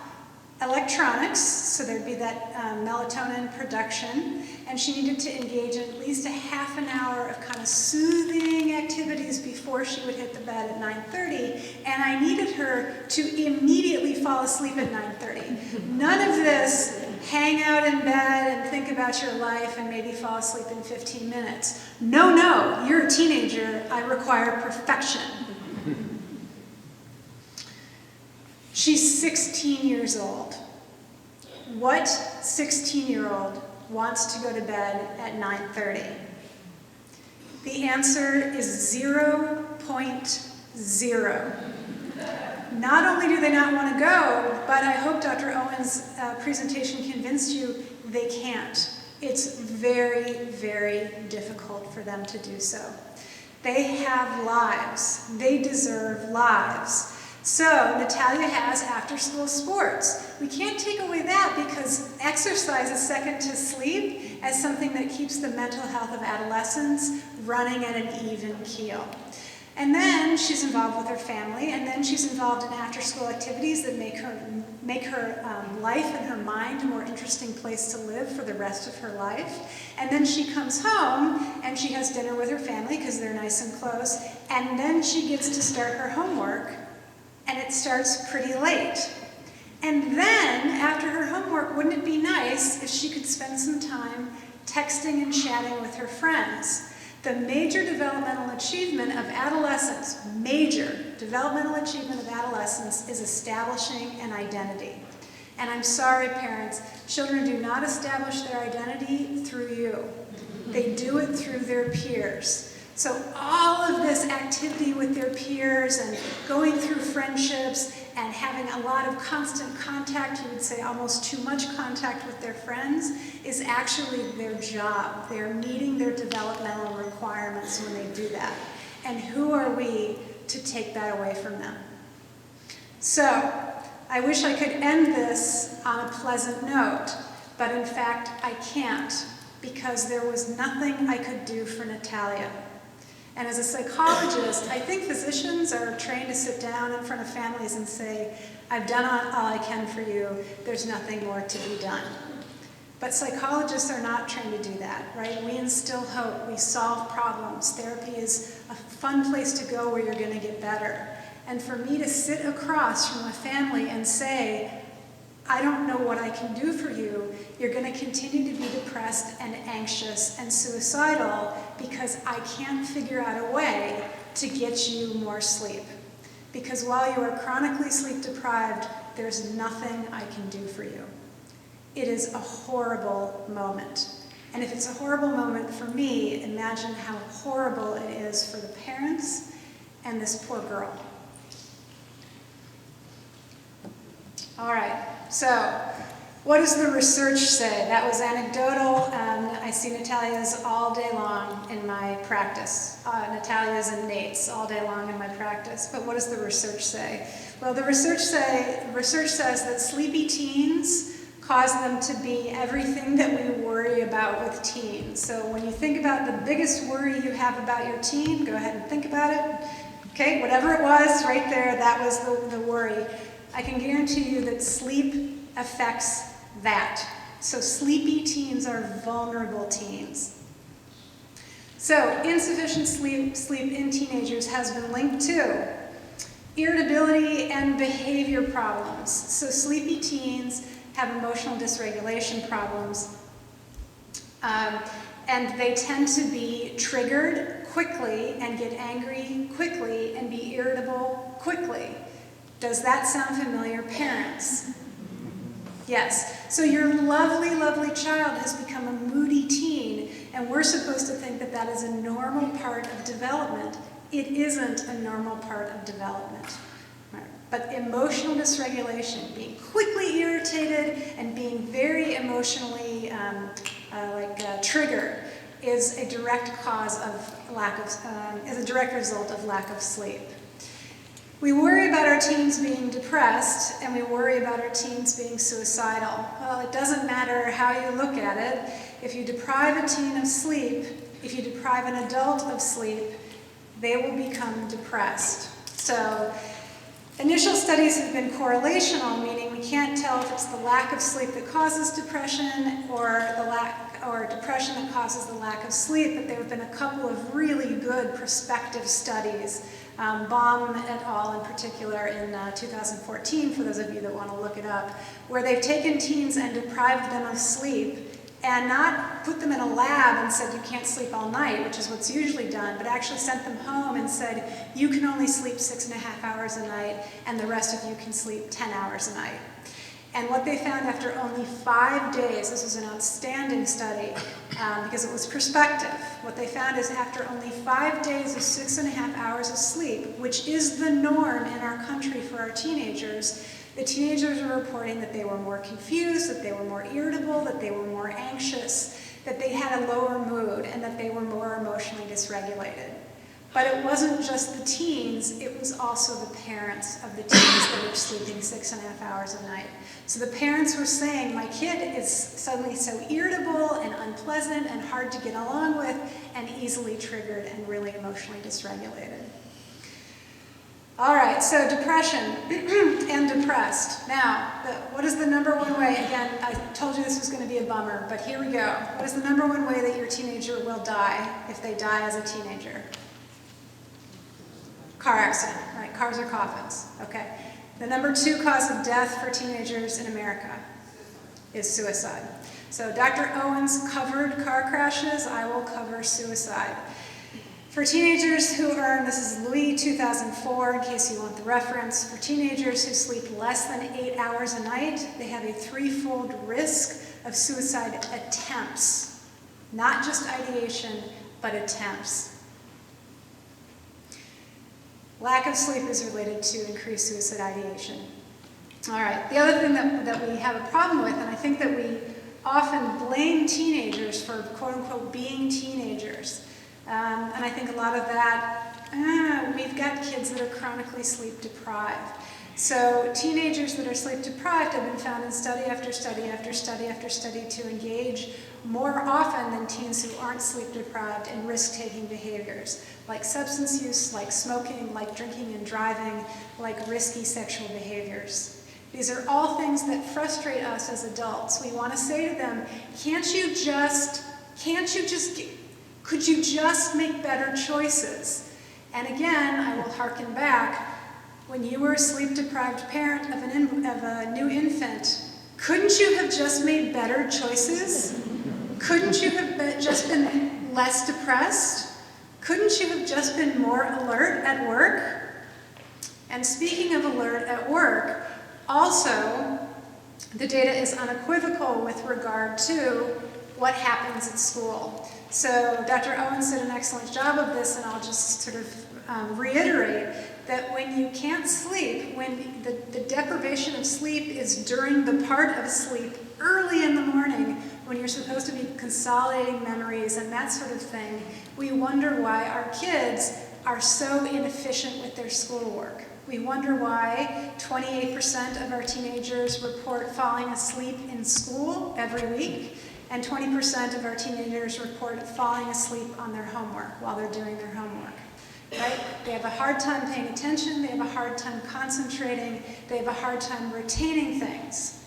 Speaker 4: electronics, so there'd be that melatonin production, and she needed to engage in at least a half an hour of kind of soothing activities before she would hit the bed at 9:30, and I needed her to immediately fall asleep at 9:30. None of this hang out in bed and think about your life and maybe fall asleep in 15 minutes. No, no, you're a teenager, I require perfection. She's 16 years old. What 16-year-old wants to go to bed at 9:30? The answer is 0.0. Not only do they not want to go, but I hope Dr. Owens' presentation convinced you they can't. It's very, very difficult for them to do so. They have lives. They deserve lives. So Natalia has after-school sports. We can't take away that because exercise is second to sleep as something that keeps the mental health of adolescents running at an even keel. And then she's involved with her family, and then she's involved in after-school activities that make her life and her mind a more interesting place to live for the rest of her life. And then she comes home and she has dinner with her family because they're nice and close, and then she gets to start her homework. And it starts pretty late. And then, after her homework, wouldn't it be nice if she could spend some time texting and chatting with her friends? The major developmental achievement of adolescence, is establishing an identity. And I'm sorry, parents, children do not establish their identity through you. They do it through their peers. So all of this activity with their peers and going through friendships and having a lot of constant contact, you would say almost too much contact with their friends, is actually their job. They're meeting their developmental requirements when they do that. And who are we to take that away from them? So I wish I could end this on a pleasant note, but in fact I can't, because there was nothing I could do for Natalia. And as a psychologist, I think physicians are trained to sit down in front of families and say, I've done all I can for you, there's nothing more to be done. But psychologists are not trained to do that, right? We instill hope, we solve problems. Therapy is a fun place to go where you're going to get better. And for me to sit across from a family and say, I don't know what I can do for you, you're going to continue to be depressed and anxious and suicidal because I can't figure out a way to get you more sleep. Because while you are chronically sleep deprived, there's nothing I can do for you. It is a horrible moment. And if it's a horrible moment for me, imagine how horrible it is for the parents and this poor girl. All right, so what does the research say? That was anecdotal. I see Natalia's all day long in my practice. Natalia's and Nate's all day long in my practice. But what does the research say? Well, the research says that sleepy teens cause them to be everything that we worry about with teens. So when you think about the biggest worry you have about your teen, go ahead and think about it. Okay, whatever it was right there, that was the worry. I can guarantee you that sleep affects that. So sleepy teens are vulnerable teens. So insufficient sleep in teenagers has been linked to irritability and behavior problems. So sleepy teens have emotional dysregulation problems. And they tend to be triggered quickly and get angry quickly and be irritable quickly. Does that sound familiar, parents? Yes. So your lovely, lovely child has become a moody teen, and we're supposed to think that that is a normal part of development. It isn't a normal part of development. Right. But emotional dysregulation, being quickly irritated and being very emotionally triggered, is a direct cause of is a direct result of lack of sleep. We worry about our teens being depressed, and we worry about our teens being suicidal. Well, it doesn't matter how you look at it. If you deprive a teen of sleep, if you deprive an adult of sleep, they will become depressed. So, initial studies have been correlational, meaning we can't tell if it's the lack of sleep that causes depression or depression that causes the lack of sleep, but there have been a couple of really good prospective studies, Baum et al. In particular in 2014, for those of you that want to look it up, where they've taken teens and deprived them of sleep and not put them in a lab and said you can't sleep all night, which is what's usually done, but actually sent them home and said you can only sleep 6.5 hours a night and the rest of you can sleep 10 hours a night. And what they found after only 5 days, this was an outstanding study because it was prospective. What they found is after only 5 days of 6.5 hours of sleep, which is the norm in our country for our teenagers, the teenagers were reporting that they were more confused, that they were more irritable, that they were more anxious, that they had a lower mood, and that they were more emotionally dysregulated. But it wasn't just the teens, it was also the parents of the teens that were sleeping 6.5 hours a night. So the parents were saying, my kid is suddenly so irritable and unpleasant and hard to get along with and easily triggered and really emotionally dysregulated. All right, so depression and depressed. Now, what is the number one way? Again, I told you this was going to be a bummer, but here we go. What is the number one way that your teenager will die if they die as a teenager? Car accident, right? Cars or coffins, okay. The number 2 cause of death for teenagers in America is suicide. So Dr. Owens covered car crashes, I will cover suicide. For teenagers who earn, this is Louis 2004, in case you want the reference, for teenagers who sleep less than 8 hours a night, they have a 3-fold risk of suicide attempts. Not just ideation, but attempts. Lack of sleep is related to increased suicide ideation. All right, the other thing that we have a problem with, and I think that we often blame teenagers for quote-unquote being teenagers, and I think a lot of that, we've got kids that are chronically sleep deprived. So teenagers that are sleep deprived have been found in study after study after study after study to engage more often than teens who aren't sleep deprived in risk-taking behaviors, like substance use, like smoking, like drinking and driving, like risky sexual behaviors. These are all things that frustrate us as adults. We want to say to them, could you just make better choices? And again, I will harken back. When you were a sleep-deprived parent of a new infant, couldn't you have just made better choices? Couldn't you have just been less depressed? Couldn't you have just been more alert at work? And speaking of alert at work, also, the data is unequivocal with regard to what happens at school. So Dr. Owens did an excellent job of this, and I'll just sort of reiterate that when you can't sleep, when the deprivation of sleep is during the part of sleep early in the morning, when you're supposed to be consolidating memories and that sort of thing, we wonder why our kids are so inefficient with their schoolwork. We wonder why 28% of our teenagers report falling asleep in school every week, and 20% of our teenagers report falling asleep on their homework while they're doing their homework. Right? They have a hard time paying attention, they have a hard time concentrating, they have a hard time retaining things.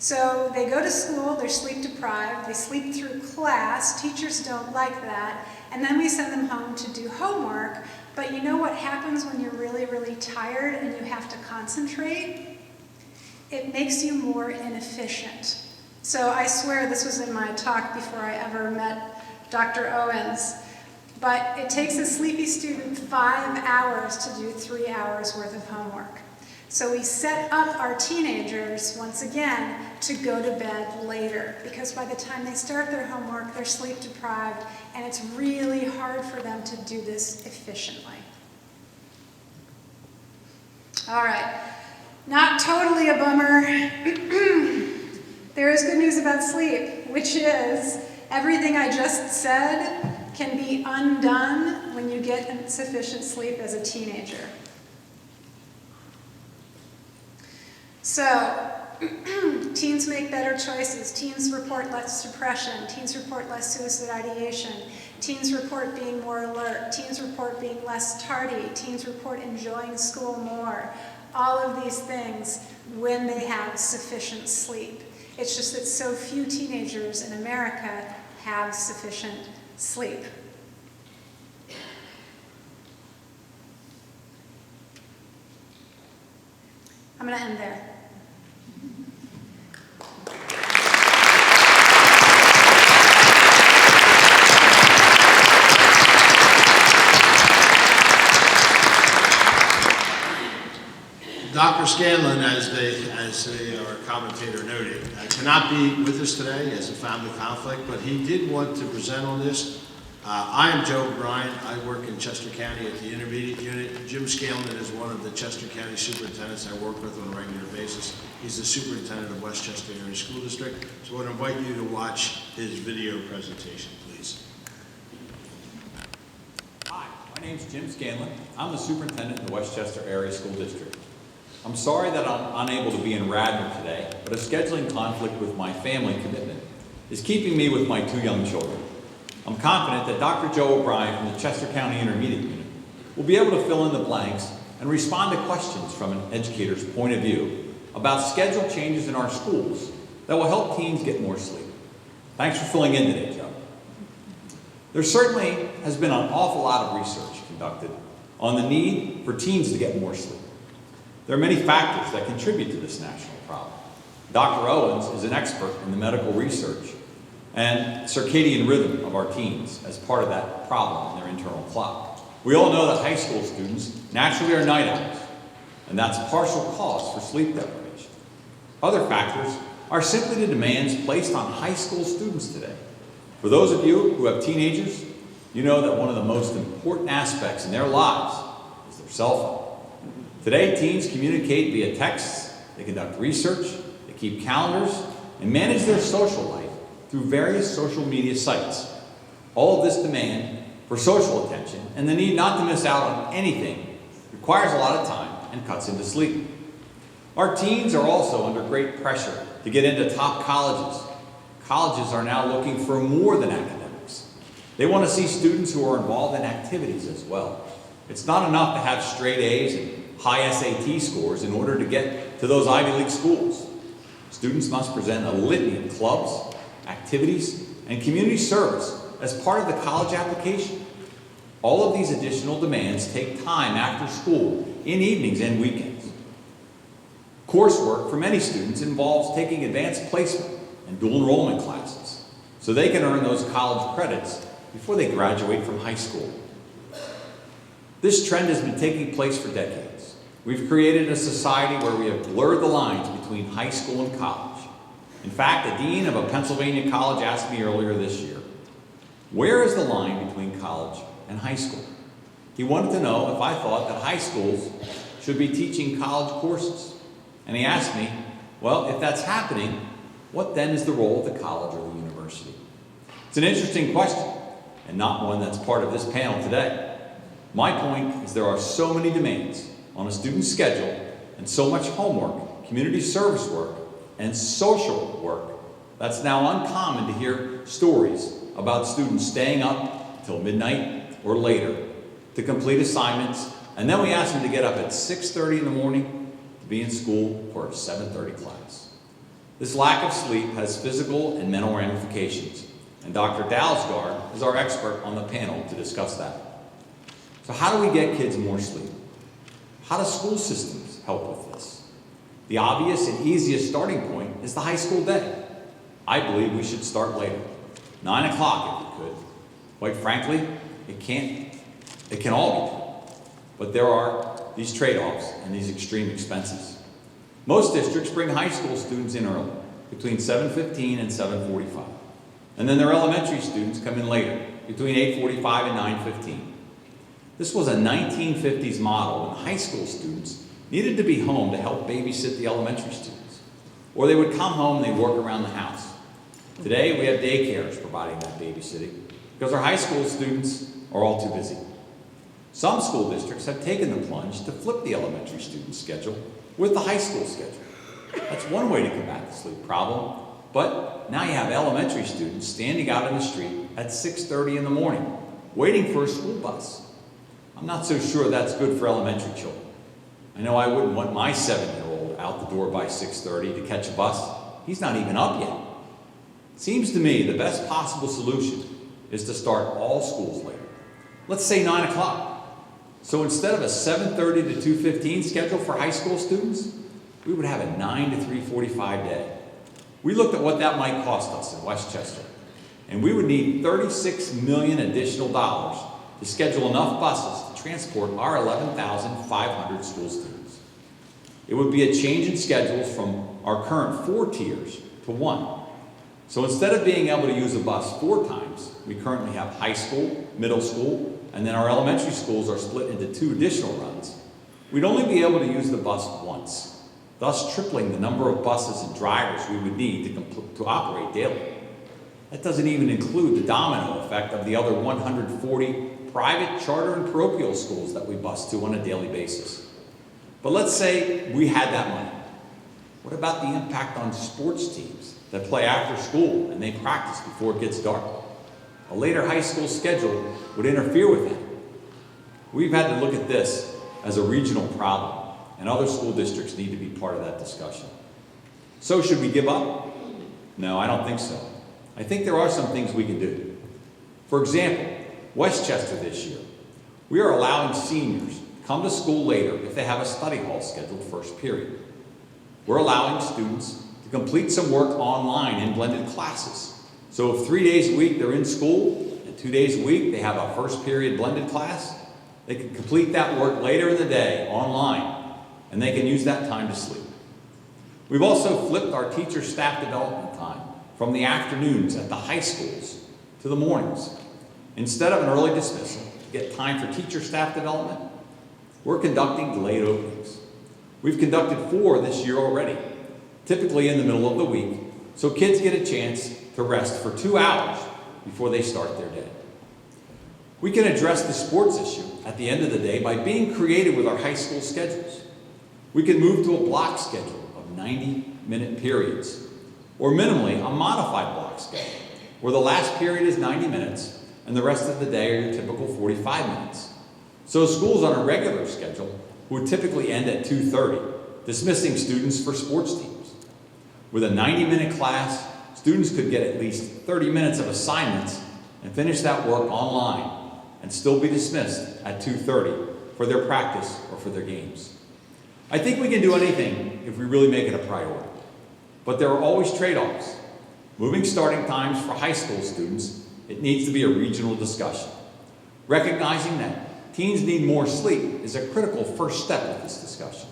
Speaker 4: So they go to school, they're sleep deprived, they sleep through class, teachers don't like that, and then we send them home to do homework. But you know what happens when you're really, really tired and you have to concentrate? It makes you more inefficient. So I swear this was in my talk before I ever met Dr. Owens. But it takes a sleepy student 5 hours to do 3 hours worth of homework. So we set up our teenagers, once again, to go to bed later, because by the time they start their homework, they're sleep deprived, and it's really hard for them to do this efficiently. All right, not totally a bummer. There is good news about sleep, which is everything I just said can be undone when you get sufficient sleep as a teenager. So, teens make better choices. Teens report less depression. Teens report less suicide ideation. Teens report being more alert. Teens report being less tardy. Teens report enjoying school more. All of these things when they have sufficient sleep. It's just that so few teenagers in America have sufficient sleep. I'm going to end there.
Speaker 5: Dr. Scanlon, as our commentator noted, cannot be with us today as a family conflict, but he did want to present on this. I am Joe Bryant. I work in Chester County at the Intermediate Unit. Jim Scanlon is one of the Chester County superintendents I work with on a regular basis. He's the superintendent of Westchester Area School District. So I want to invite you to watch his video presentation, please.
Speaker 6: Hi, my name's Jim Scanlon. I'm the superintendent of the Westchester Area School District. I'm sorry that I'm unable to be in Radnor today, but a scheduling conflict with my family commitment is keeping me with my 2 young children. I'm confident that Dr. Joe O'Brien from the Chester County Intermediate Unit will be able to fill in the blanks and respond to questions from an educator's point of view about schedule changes in our schools that will help teens get more sleep. Thanks for filling in today, Joe. There certainly has been an awful lot of research conducted on the need for teens to get more sleep. There are many factors that contribute to this national problem. Dr. Owens is an expert in the medical research and circadian rhythm of our teens as part of that problem in their internal clock. We all know that high school students naturally are night owls, and that's a partial cause for sleep deprivation. Other factors are simply the demands placed on high school students today. For those of you who have teenagers, you know that one of the most important aspects in their lives is their cell phone. Today, teens communicate via texts, they conduct research, they keep calendars, and manage their social life through various social media sites. All of this demand for social attention and the need not to miss out on anything requires a lot of time and cuts into sleep. Our teens are also under great pressure to get into top colleges. Colleges are now looking for more than academics. They want to see students who are involved in activities as well. It's not enough to have straight A's and high SAT scores in order to get to those Ivy League schools. Students must present a litany of clubs, activities, and community service as part of the college application. All of these additional demands take time after school, in evenings and weekends. Coursework for many students involves taking advanced placement and dual enrollment classes so they can earn those college credits before they graduate from high school. This trend has been taking place for decades. We've created a society where we have blurred the lines between high school and college. In fact, the dean of a Pennsylvania college asked me earlier this year, where is the line between college and high school? He wanted to know if I thought that high schools should be teaching college courses. And he asked me, well, if that's happening, what then is the role of the college or the university? It's an interesting question, and not one that's part of this panel today. My point is there are so many demands on a student's schedule and so much homework, community service work, and social work that's now uncommon to hear stories about students staying up till midnight or later to complete assignments, and then we ask them to get up at 6:30 in the morning to be in school for a 7:30 class. This lack of sleep has physical and mental ramifications, and Dr. Dahlsgaard is our expert on the panel to discuss that. So how do we get kids more sleep? How do school systems help with this? The obvious and easiest starting point is the high school day. I believe we should start later, 9 o'clock if we could. Quite frankly, it can all be done. But there are these trade-offs and these extreme expenses. Most districts bring high school students in early, between 7:15 and 7:45. And then their elementary students come in later, between 8:45 and 9:15. This was a 1950s model when high school students needed to be home to help babysit the elementary students. Or they would come home and they'd work around the house. Today we have daycares providing that babysitting because our high school students are all too busy. Some school districts have taken the plunge to flip the elementary student schedule with the high school schedule. That's one way to combat the sleep problem. But now you have elementary students standing out in the street at 6:30 in the morning, waiting for a school bus. I'm not so sure that's good for elementary children. I know I wouldn't want my 7-year-old out the door by 6:30 to catch a bus. He's not even up yet. Seems to me the best possible solution is to start all schools later. Let's say 9 o'clock. So instead of a 7:30 to 2:15 schedule for high school students, we would have a 9 to 3:45 day. We looked at what that might cost us in Westchester, and we would need $36 million additional dollars to schedule enough buses to transport our 11,500 school students. It would be a change in schedules from our current 4 tiers to 1. So instead of being able to use a bus 4 times, we currently have high school, middle school, and then our elementary schools are split into 2 additional runs. We'd only be able to use the bus once, thus tripling the number of buses and drivers we would need to operate daily. That doesn't even include the domino effect of the other 140 private, charter, and parochial schools that we bus to on a daily basis. But let's say we had that money. What about the impact on sports teams that play after school and they practice before it gets dark? A later high school schedule would interfere with that. We've had to look at this as a regional problem, and other school districts need to be part of that discussion. So should we give up? No, I don't think so. I think there are some things we can do. For example, Westchester this year, we are allowing seniors to come to school later if they have a study hall scheduled first period. We're allowing students to complete some work online in blended classes. So if 3 days a week they're in school and 2 days a week they have a first period blended class, they can complete that work later in the day online, and they can use that time to sleep. We've also flipped our teacher staff development time from the afternoons at the high schools to the mornings. Instead of an early dismissal to get time for teacher staff development, we're conducting delayed openings. We've conducted 4 this year already, typically in the middle of the week, so kids get a chance to rest for 2 hours before they start their day. We can address the sports issue at the end of the day by being creative with our high school schedules. We can move to a block schedule of 90-minute periods, or minimally a modified block schedule, where the last period is 90 minutes and the rest of the day are your typical 45 minutes. So schools on a regular schedule would typically end at 2:30, dismissing students for sports teams. With a 90-minute class, students could get at least 30 minutes of assignments and finish that work online and still be dismissed at 2:30 for their practice or for their games. I think we can do anything if we really make it a priority. But there are always trade-offs. Moving starting times for high school students, it needs to be a regional discussion. Recognizing that teens need more sleep is a critical first step of this discussion.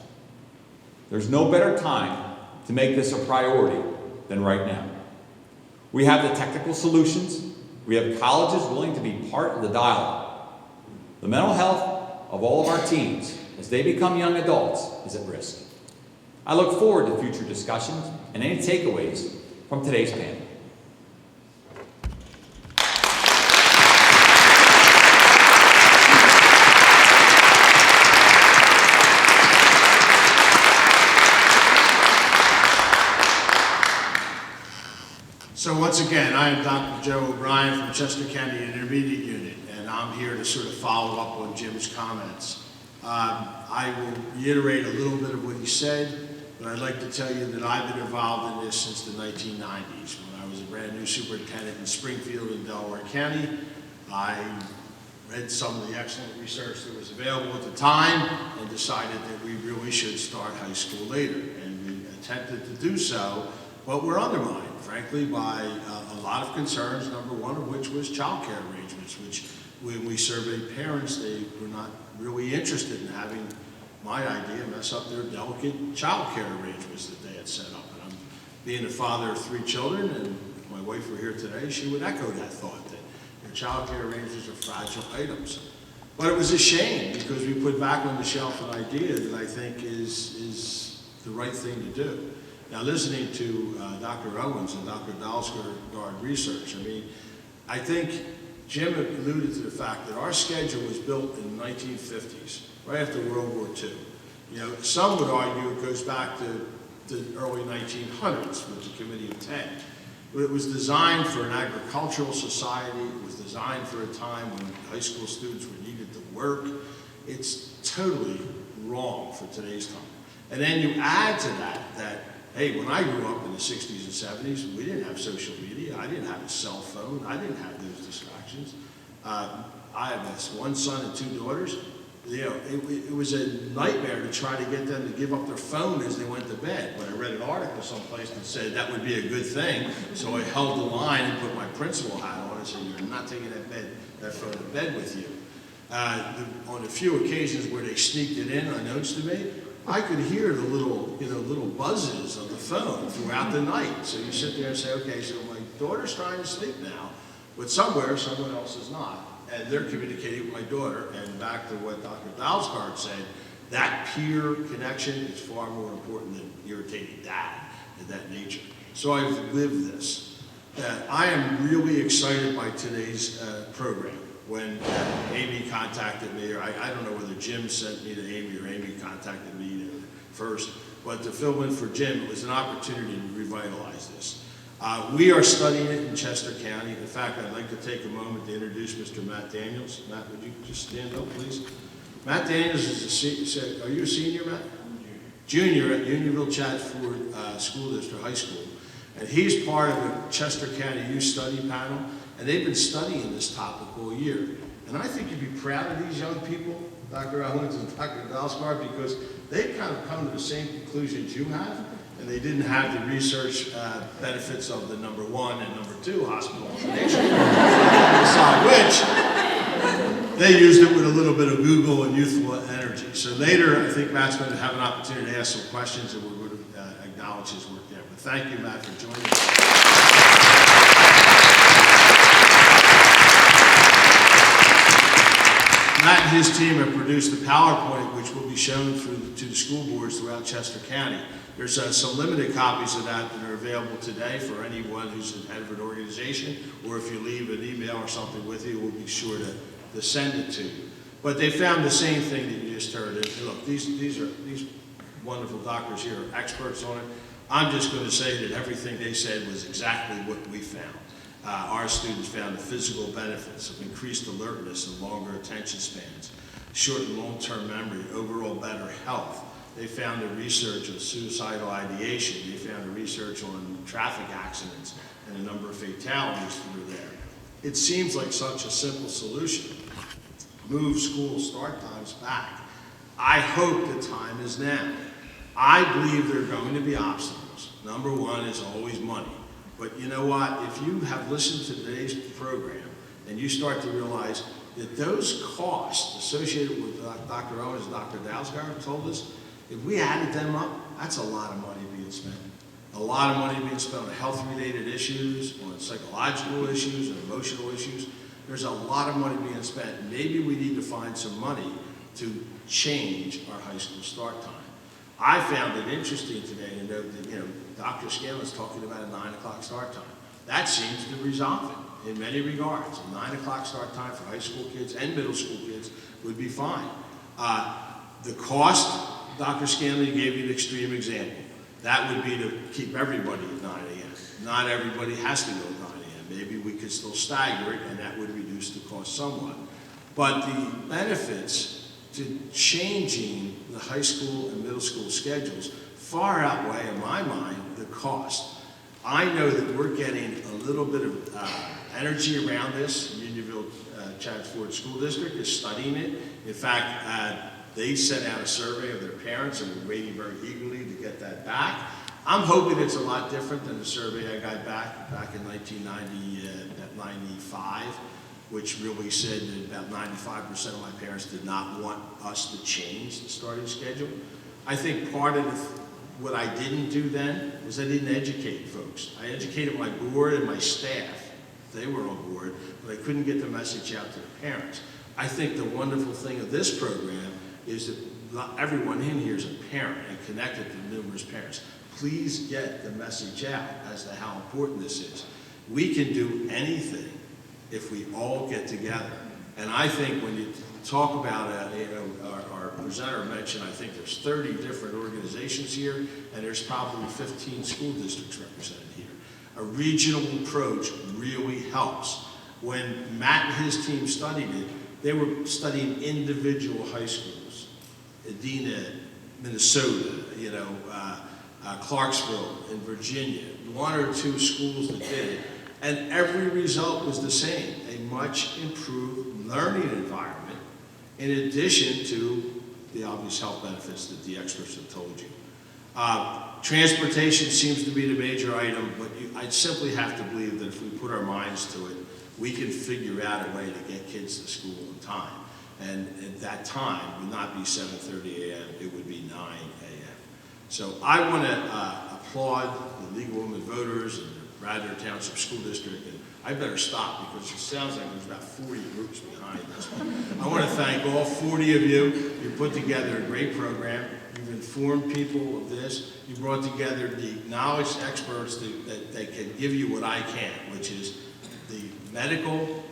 Speaker 6: There's no better time to make this a priority than right now. We have the technical solutions. We have colleges willing to be part of the dialogue. The mental health of all of our teens, as they become young adults, is at risk. I look forward to future discussions and any takeaways from today's panel.
Speaker 5: So once again, I am Dr. Joe O'Brien from Chester County Intermediate Unit, and I'm here to sort of follow up on Jim's comments. I will reiterate a little bit of what he said, but I'd like to tell you that I've been involved in this since the 1990s. When I was a brand new superintendent in Springfield in Delaware County, I read some of the excellent research that was available at the time and decided that we really should start high school later. And we attempted to do so, but we're undermined, frankly, by a lot of concerns, number one of which was child care arrangements, which when we surveyed parents, they were not really interested in having my idea mess up their delicate child care arrangements that they had set up. And I'm being a father of 3 children, and if my wife were here today, she would echo that thought, that your child care arrangements are fragile items. But it was a shame because we put back on the shelf an idea that I think is the right thing to do. Now, listening to Dr. Owens and Dr. Dahlsgaard research, I mean, I think Jim alluded to the fact that our schedule was built in the 1950s, right after World War II. You know, some would argue it goes back to the early 1900s with the Committee of 10. But it was designed for an agricultural society. It was designed for a time when high school students were needed to work. It's totally wrong for today's time. And then you add to that, hey, when I grew up in the 60s and 70s, we didn't have social media. I didn't have a cell phone. I didn't have those distractions. I have one son and 2 daughters. You know, it was a nightmare to try to get them to give up their phone as they went to bed. But I read an article someplace that said that would be a good thing, so I held the line and put my principal hat on and said, "You're not taking that phone to bed with you." On a few occasions where they sneaked it in unbeknownst to me, I could hear the little buzzes of the phone throughout the night. So you sit there and say, okay, so my daughter's trying to sleep now, but somewhere someone else is not. And they're communicating with my daughter. And back to what Dr. Dahlsgaard said, that peer connection is far more important than irritating dad and that nature. So I've lived this. I am really excited by today's program. When Amy contacted me, or I don't know whether Jim sent me to Amy or Amy contacted me first, but to fill in for Jim, it was an opportunity to revitalize this. We are studying it in Chester County. In fact, I'd like to take a moment to introduce Mr. Matt Daniels. Matt, would you just stand up, please? Matt Daniels is a senior. Are you a senior, Matt? Junior at Unionville Chadford School District High School. And he's part of the Chester County Youth Study Panel, and they've been studying this topic all year. And I think you'd be proud of these young people, Dr. Owens and Dr. Dahlsgaard, because they've kind of come to the same conclusions you have, and they didn't have the research benefits of the number 1 and number 2 hospital in the nation. Decide which. They used it with a little bit of Google and youthful energy. So later, I think Matt's going to have an opportunity to ask some questions, and we're going to acknowledge his work there. But thank you, Matt, for joining us. Matt and his team have produced a PowerPoint which will be shown to the school boards throughout Chester County. There's some limited copies of that are available today for anyone who's the head of an organization, or if you leave an email or something with you, we'll be sure to send it to you. But they found the same thing that you just heard. And look, these wonderful doctors here are experts on it. I'm just going to say that everything they said was exactly what we found. Our students found the physical benefits of increased alertness and longer attention spans, short and long-term memory, overall better health. They found the research on suicidal ideation. They found the research on traffic accidents and the number of fatalities that were there. It seems like such a simple solution. Move school start times back. I hope the time is now. I believe there are going to be obstacles. Number 1 is always money. But you know what? If you have listened to today's program and you start to realize that those costs associated with Dr. Owens and Dr. Dahlsgaard told us, if we added them up, that's a lot of money being spent. A lot of money being spent on health-related issues, on psychological issues, and emotional issues. There's a lot of money being spent. Maybe we need to find some money to change our high school start time. I found it interesting today to note that, Dr. Scanlon's talking about a 9 o'clock start time. That seems to resolve it in many regards. A 9 o'clock start time for high school kids and middle school kids would be fine. The cost, Dr. Scanlon gave you an extreme example. That would be to keep everybody at 9 a.m. Not everybody has to go at 9 a.m. Maybe we could still stagger it, and that would reduce the cost somewhat. But the benefits to changing the high school and middle school schedules far outweigh, in my mind, the cost. I know that we're getting a little bit of energy around this. Unionville Chadford School District is studying it. In fact, they sent out a survey of their parents, and we're waiting very eagerly to get that back. I'm hoping it's a lot different than the survey I got back in 1995, which really said that about 95% of my parents did not want us to change the starting schedule. I think part of what I didn't do then was I didn't educate folks. I educated my board and my staff. They were on board, but I couldn't get the message out to the parents. I think the wonderful thing of this program is that not everyone in here is a parent and connected to numerous parents. Please get the message out as to how important this is. We can do anything if we all get together. And I think when you talk about, our presenter mentioned, I think there's 30 different organizations here, and there's probably 15 school districts represented here. A regional approach really helps. When Matt and his team studied it, they were studying individual high schools. Edina, Minnesota, Clarksville in Virginia, 1 or 2 schools that did it. And every result was the same, a much improved learning environment in addition to the obvious health benefits that the experts have told you. Transportation seems to be the major item, but I'd simply have to believe that if we put our minds to it, we can figure out a way to get kids to school on time. And at that time would not be 7:30 a.m., it would be 9 a.m. So I want to applaud the League of Women Voters and the Radnor Township School District, and I better stop because it sounds like there's about 40 groups behind this one. I want to thank all 40 of you. You put together a great program. You've informed people of this. You brought together the acknowledged experts that can give you what I can't, which is the medical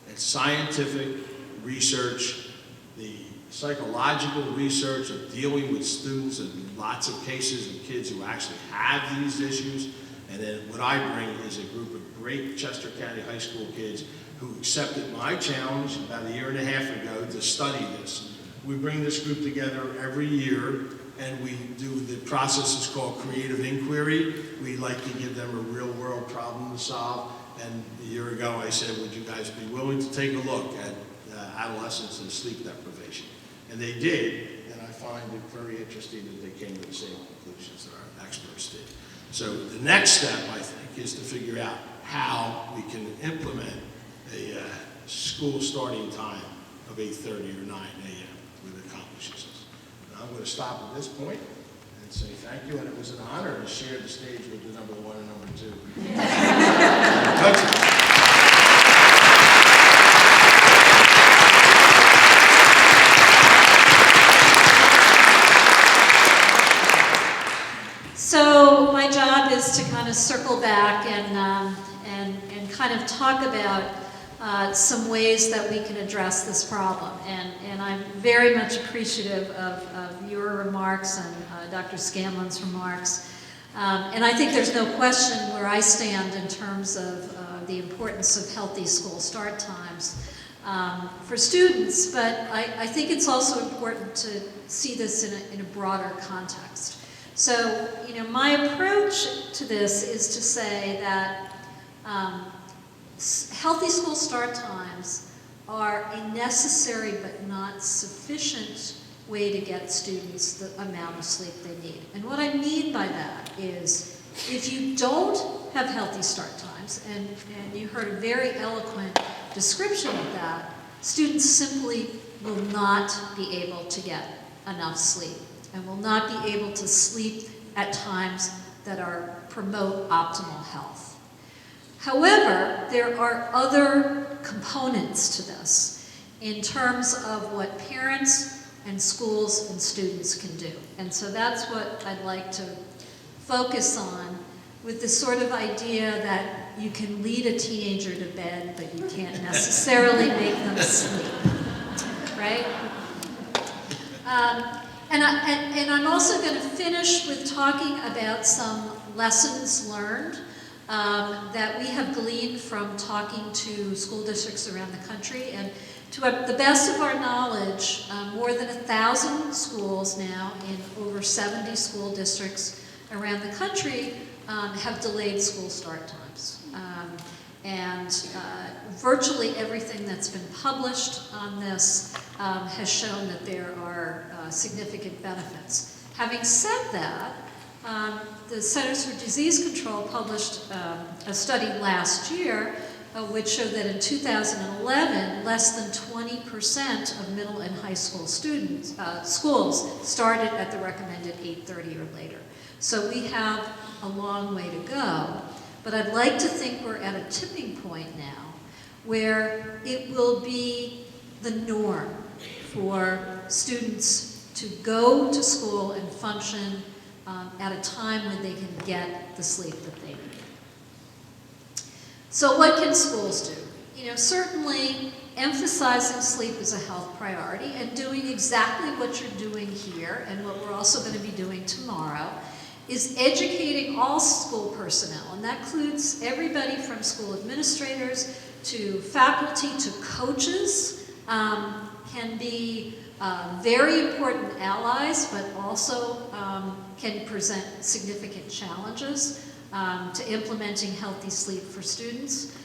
Speaker 5: and scientific research, the psychological research of dealing with students and lots of cases of kids who actually have these issues. And then what I bring is a group of great Chester County High School kids who accepted my challenge about 1.5 years ago to study this. We bring this group together every year, and we do the process is called creative inquiry. We like to give them a real world problem to solve. And a year ago I said, would you guys be willing to take a look at adolescents and sleep deprivation? And they did, and I find it very interesting that they came to the same conclusions that our experts did. So the next step, I think, is to figure out how we can implement a school starting time of 8:30 or 9 a.m. that accomplishes this. And I'm going to stop at this point and say thank you, and it was an honor to share the stage with the number 1 and number 2.
Speaker 3: So my job is to kind of circle back and kind of talk about some ways that we can address this problem. And I'm very much appreciative of your remarks and Dr. Scanlon's remarks. And I think there's no question where I stand in terms of the importance of healthy school start times for students, but I think it's also important to see this in a broader context. So, my approach to this is to say that healthy school start times are a necessary but not sufficient way to get students the amount of sleep they need. And what I mean by that is if you don't have healthy start times, and you heard a very eloquent description of that, students simply will not be able to get enough sleep and will not be able to sleep at times that promote optimal health. However, there are other components to this in terms of what parents and schools and students can do. And so that's what I'd like to focus on with this sort of idea that you can lead a teenager to bed, but you can't necessarily make them sleep, right? And I'm also going to finish with talking about some lessons learned that we have gleaned from talking to school districts around the country. And to the best of our knowledge, more than 1,000 schools now in over 70 school districts around the country have delayed school start times. Virtually everything that's been published on this has shown that there are significant benefits. Having said that, the Centers for Disease Control published a study last year which showed that in 2011, less than 20% of middle and high school students, schools started at the recommended 8:30 or later. So we have a long way to go, but I'd like to think we're at a tipping point now where it will be the norm for students to go to school and function at a time when they can get the sleep that they need. So what can schools do? certainly emphasizing sleep as a health priority and doing exactly what you're doing here and what we're also going to be doing tomorrow is educating all school personnel, and that includes everybody from school administrators to faculty to coaches, can be very important allies, but also can present significant challenges to implementing healthy sleep for students.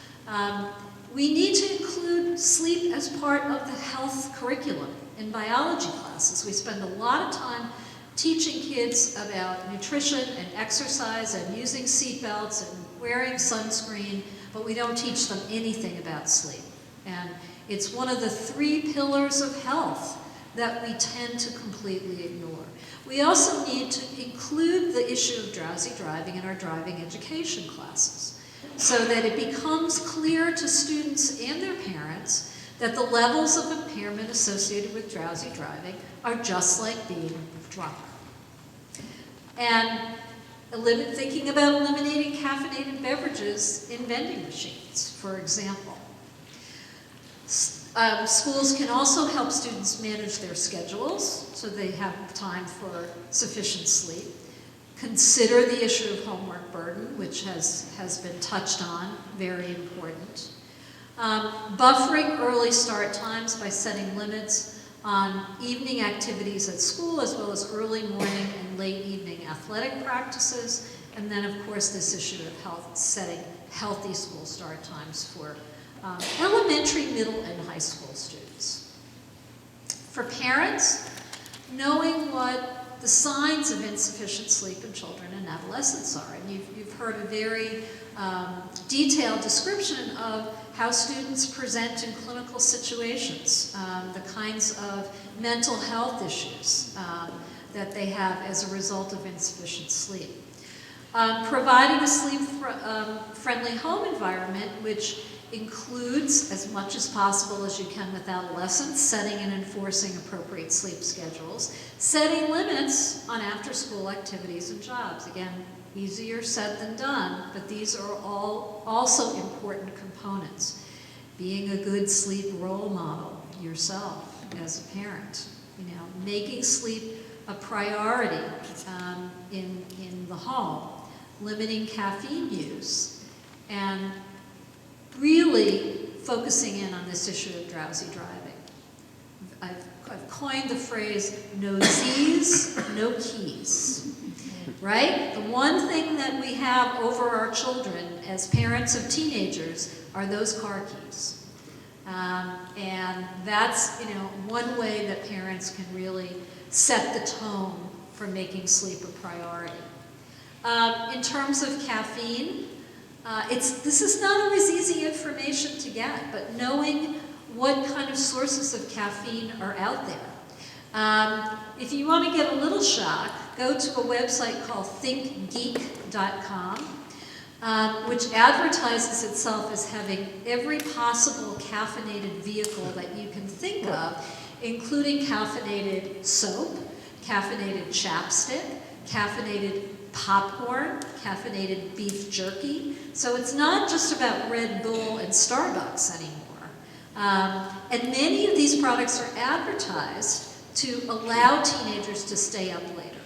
Speaker 3: We need to include sleep as part of the health curriculum in biology classes. We spend a lot of time teaching kids about nutrition and exercise and using seatbelts and wearing sunscreen, but we don't teach them anything about sleep. And it's one of the 3 pillars of health that we tend to completely ignore. We also need to include the issue of drowsy driving in our driving education classes so that it becomes clear to students and their parents that the levels of impairment associated with drowsy driving are just like being drunk. And thinking about eliminating caffeinated beverages in vending machines, for example. Schools can also help students manage their schedules so they have time for sufficient sleep. Consider the issue of homework burden, which has been touched on, very important. Buffering early start times by setting limits on evening activities at school as well as early morning and late evening athletic practices. And then of course this issue of setting healthy school start times for elementary, middle, and high school students. For parents, knowing what the signs of insufficient sleep in children and adolescents are. And you've heard a very detailed description of how students present in clinical situations, the kinds of mental health issues that they have as a result of insufficient sleep. Providing a sleep-friendly home environment, which includes, as much as possible as you can with adolescents, setting and enforcing appropriate sleep schedules, setting limits on after-school activities and jobs. Again, easier said than done, but these are all also important components. Being a good sleep role model yourself as a parent, making sleep a priority in the home, limiting caffeine use, and really focusing in on this issue of drowsy driving. I've coined the phrase, no Z's, no keys, right? The one thing that we have over our children as parents of teenagers are those car keys. And that's, one way that parents can really set the tone for making sleep a priority. In terms of caffeine, this is not always easy information to get, but knowing what kind of sources of caffeine are out there. If you want to get a little shock, go to a website called thinkgeek.com, which advertises itself as having every possible caffeinated vehicle that you can think of, including caffeinated soap, caffeinated chapstick, caffeinated popcorn, caffeinated beef jerky. So it's not just about Red Bull and Starbucks anymore. And many of these products are advertised to allow teenagers to stay up later.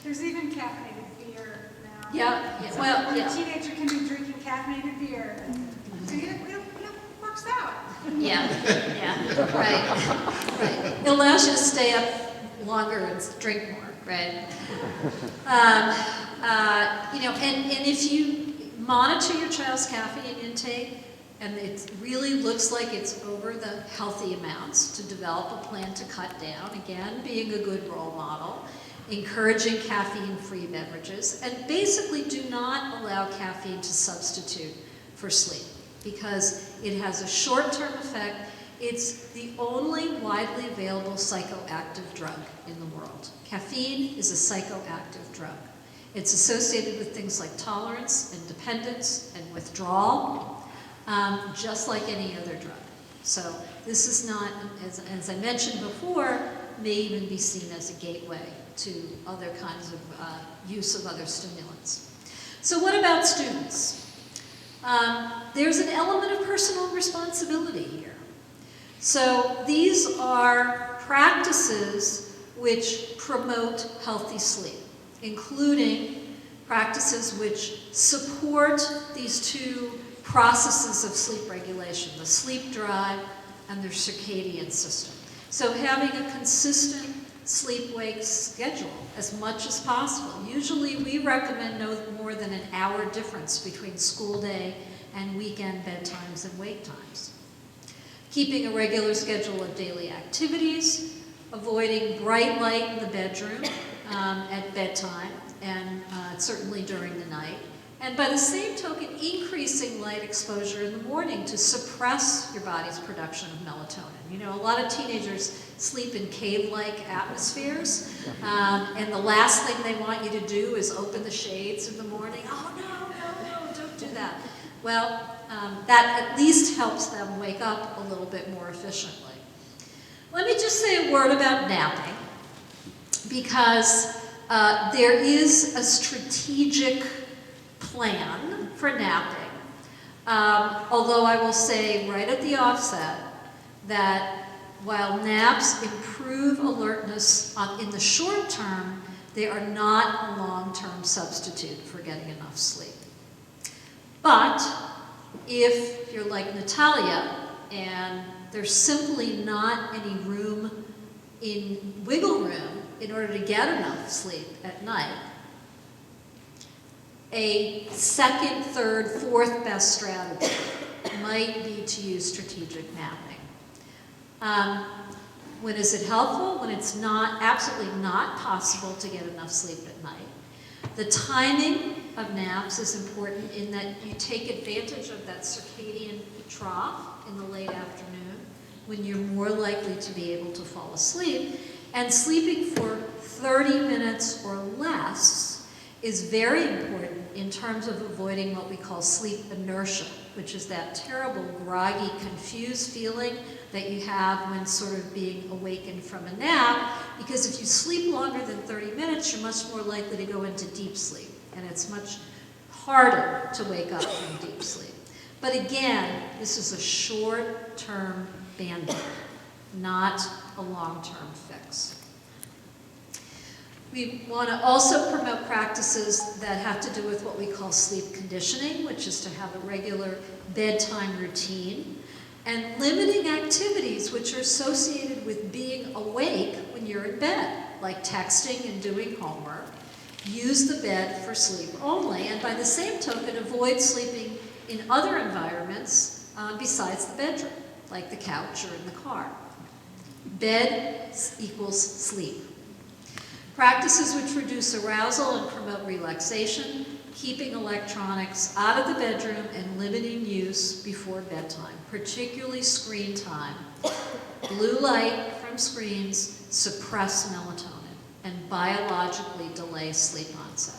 Speaker 4: There's even caffeinated beer now.
Speaker 3: Yeah,
Speaker 4: So
Speaker 3: well,
Speaker 4: a
Speaker 3: yeah.
Speaker 4: teenager can be drinking caffeinated beer. So it works out.
Speaker 3: Yeah, right. It allows you to stay up longer and drink more, right? And if you monitor your child's caffeine intake, and it really looks like it's over the healthy amounts, to develop a plan to cut down, again, being a good role model, encouraging caffeine-free beverages, and basically do not allow caffeine to substitute for sleep, because it has a short-term effect. It's the only widely available psychoactive drug in the world. Caffeine is a psychoactive drug. It's associated with things like tolerance and dependence and withdrawal, just like any other drug. So this is not, as I mentioned before, may even be seen as a gateway to other kinds of use of other stimulants. So what about students? there's an element of personal responsibility here. So these are practices which promote healthy sleep, including practices which support these two processes of sleep regulation, the sleep drive and their circadian system. So having a consistent sleep-wake schedule as much as possible. Usually we recommend no more than an hour difference between school day and weekend bedtimes and wake times. Keeping a regular schedule of daily activities, avoiding bright light in the bedroom at bedtime and certainly during the night. And by the same token, increasing light exposure in the morning to suppress your body's production of melatonin. You know, a lot of teenagers sleep in cave-like atmospheres, and the last thing they want you to do is open the shades in the morning. Oh, no, don't do that. Well, that at least helps them wake up a little bit more efficiently. Let me just say a word about napping, because there is a strategic plan for napping, although I will say right at the offset that while naps improve alertness in the short term, they are not a long-term substitute for getting enough sleep. But if you're like Natalia and there's simply not any room in wiggle room in order to get enough sleep at night, a second, third, fourth best strategy might be to use strategic napping. When is it helpful? When it's absolutely not possible to get enough sleep at night. The timing of naps is important in that you take advantage of that circadian trough in the late afternoon when you're more likely to be able to fall asleep. And sleeping for 30 minutes or less is very important in terms of avoiding what we call sleep inertia, which is that terrible, groggy, confused feeling that you have when sort of being awakened from a nap, because if you sleep longer than 30 minutes, you're much more likely to go into deep sleep, and it's much harder to wake up from deep sleep. But again, this is a short-term band-aid, not a long-term fix. We want to also promote practices that have to do with what we call sleep conditioning, which is to have a regular bedtime routine, and limiting activities which are associated with being awake when you're in bed, like texting and doing homework. Use the bed for sleep only, and by the same token, avoid sleeping in other environments besides the bedroom, like the couch or in the car. Bed equals sleep. Practices which reduce arousal and promote relaxation, keeping electronics out of the bedroom and limiting use before bedtime, particularly screen time. Blue light from screens suppress melatonin and biologically delay sleep onset.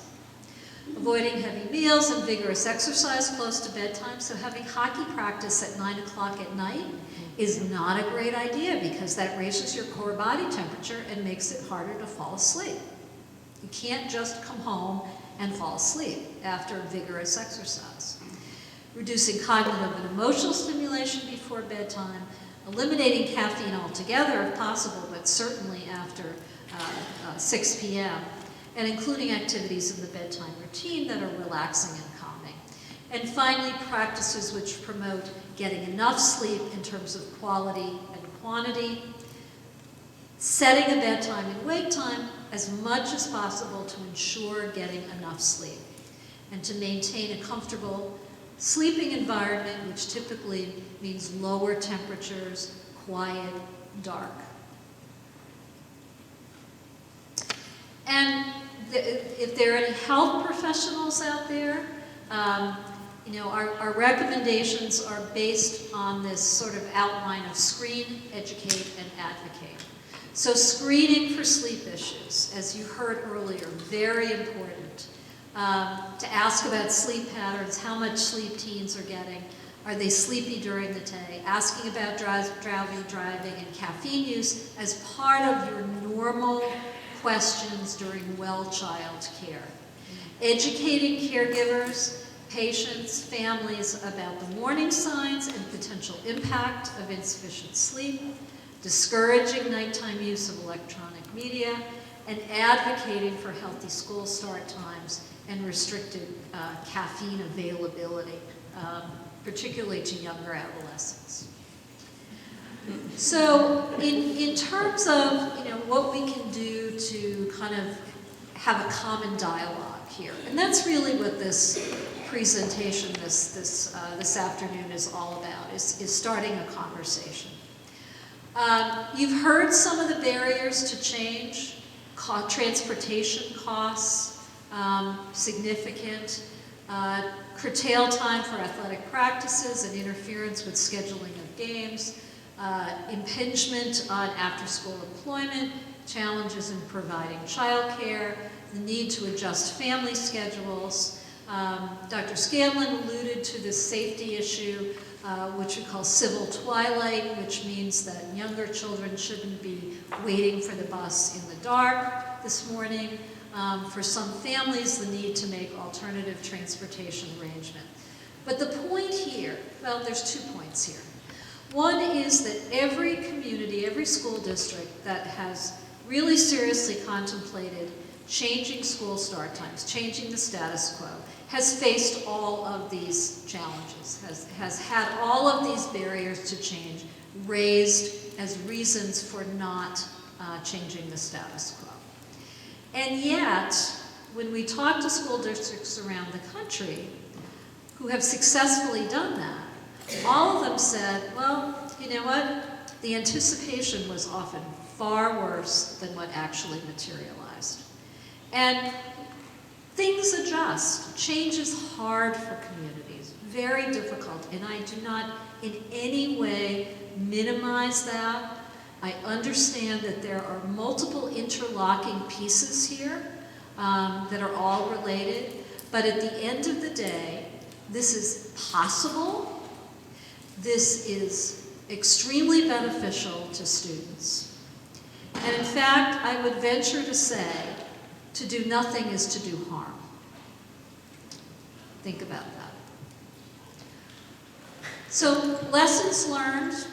Speaker 3: Avoiding heavy meals and vigorous exercise close to bedtime, so having hockey practice at 9 o'clock at night is not a great idea because that raises your core body temperature and makes it harder to fall asleep. You can't just come home and fall asleep after vigorous exercise. Reducing cognitive and emotional stimulation before bedtime, eliminating caffeine altogether if possible, but certainly after 6 p.m., and including activities in the bedtime routine that are relaxing and calming. And finally, practices which promote getting enough sleep in terms of quality and quantity, setting a bedtime and wake time as much as possible to ensure getting enough sleep, and to maintain a comfortable sleeping environment, which typically means lower temperatures, quiet, dark. And if there are any health professionals out there, our recommendations are based on this sort of outline of screen, educate, and advocate. So screening for sleep issues, as you heard earlier, very important. To ask about sleep patterns, how much sleep teens are getting, are they sleepy during the day, asking about drowsy driving and caffeine use as part of your normal questions during well child care. Educating caregivers patients, families about the warning signs and potential impact of insufficient sleep, discouraging nighttime use of electronic media, and advocating for healthy school start times and restricted caffeine availability, particularly to younger adolescents. So in terms of what we can do to kind of have a common dialogue here, and that's really what this presentation this afternoon is all about, is starting a conversation. You've heard some of the barriers to change. Transportation costs, significant, curtail time for athletic practices and interference with scheduling of games, impingement on after-school employment, challenges in providing childcare, the need to adjust family schedules. Dr. Scanlon alluded to this safety issue, which we call civil twilight, which means that younger children shouldn't be waiting for the bus in the dark this morning. For some families, the need to make alternative transportation arrangement. But the point here, well, there's 2 points here. One is that every community, every school district that has really seriously contemplated changing school start times, changing the status quo, has faced all of these challenges, has had all of these barriers to change raised as reasons for not changing the status quo. And yet, when we talk to school districts around the country who have successfully done that, all of them said, well, you know what? The anticipation was often far worse than what actually materialized. And things adjust. Change is hard for communities, very difficult, and I do not in any way minimize that. I understand that there are multiple interlocking pieces here that are all related, but at the end of the day, this is possible. This is extremely beneficial to students. And in fact, I would venture to say, to do nothing is to do harm. Think about that. So, lessons learned.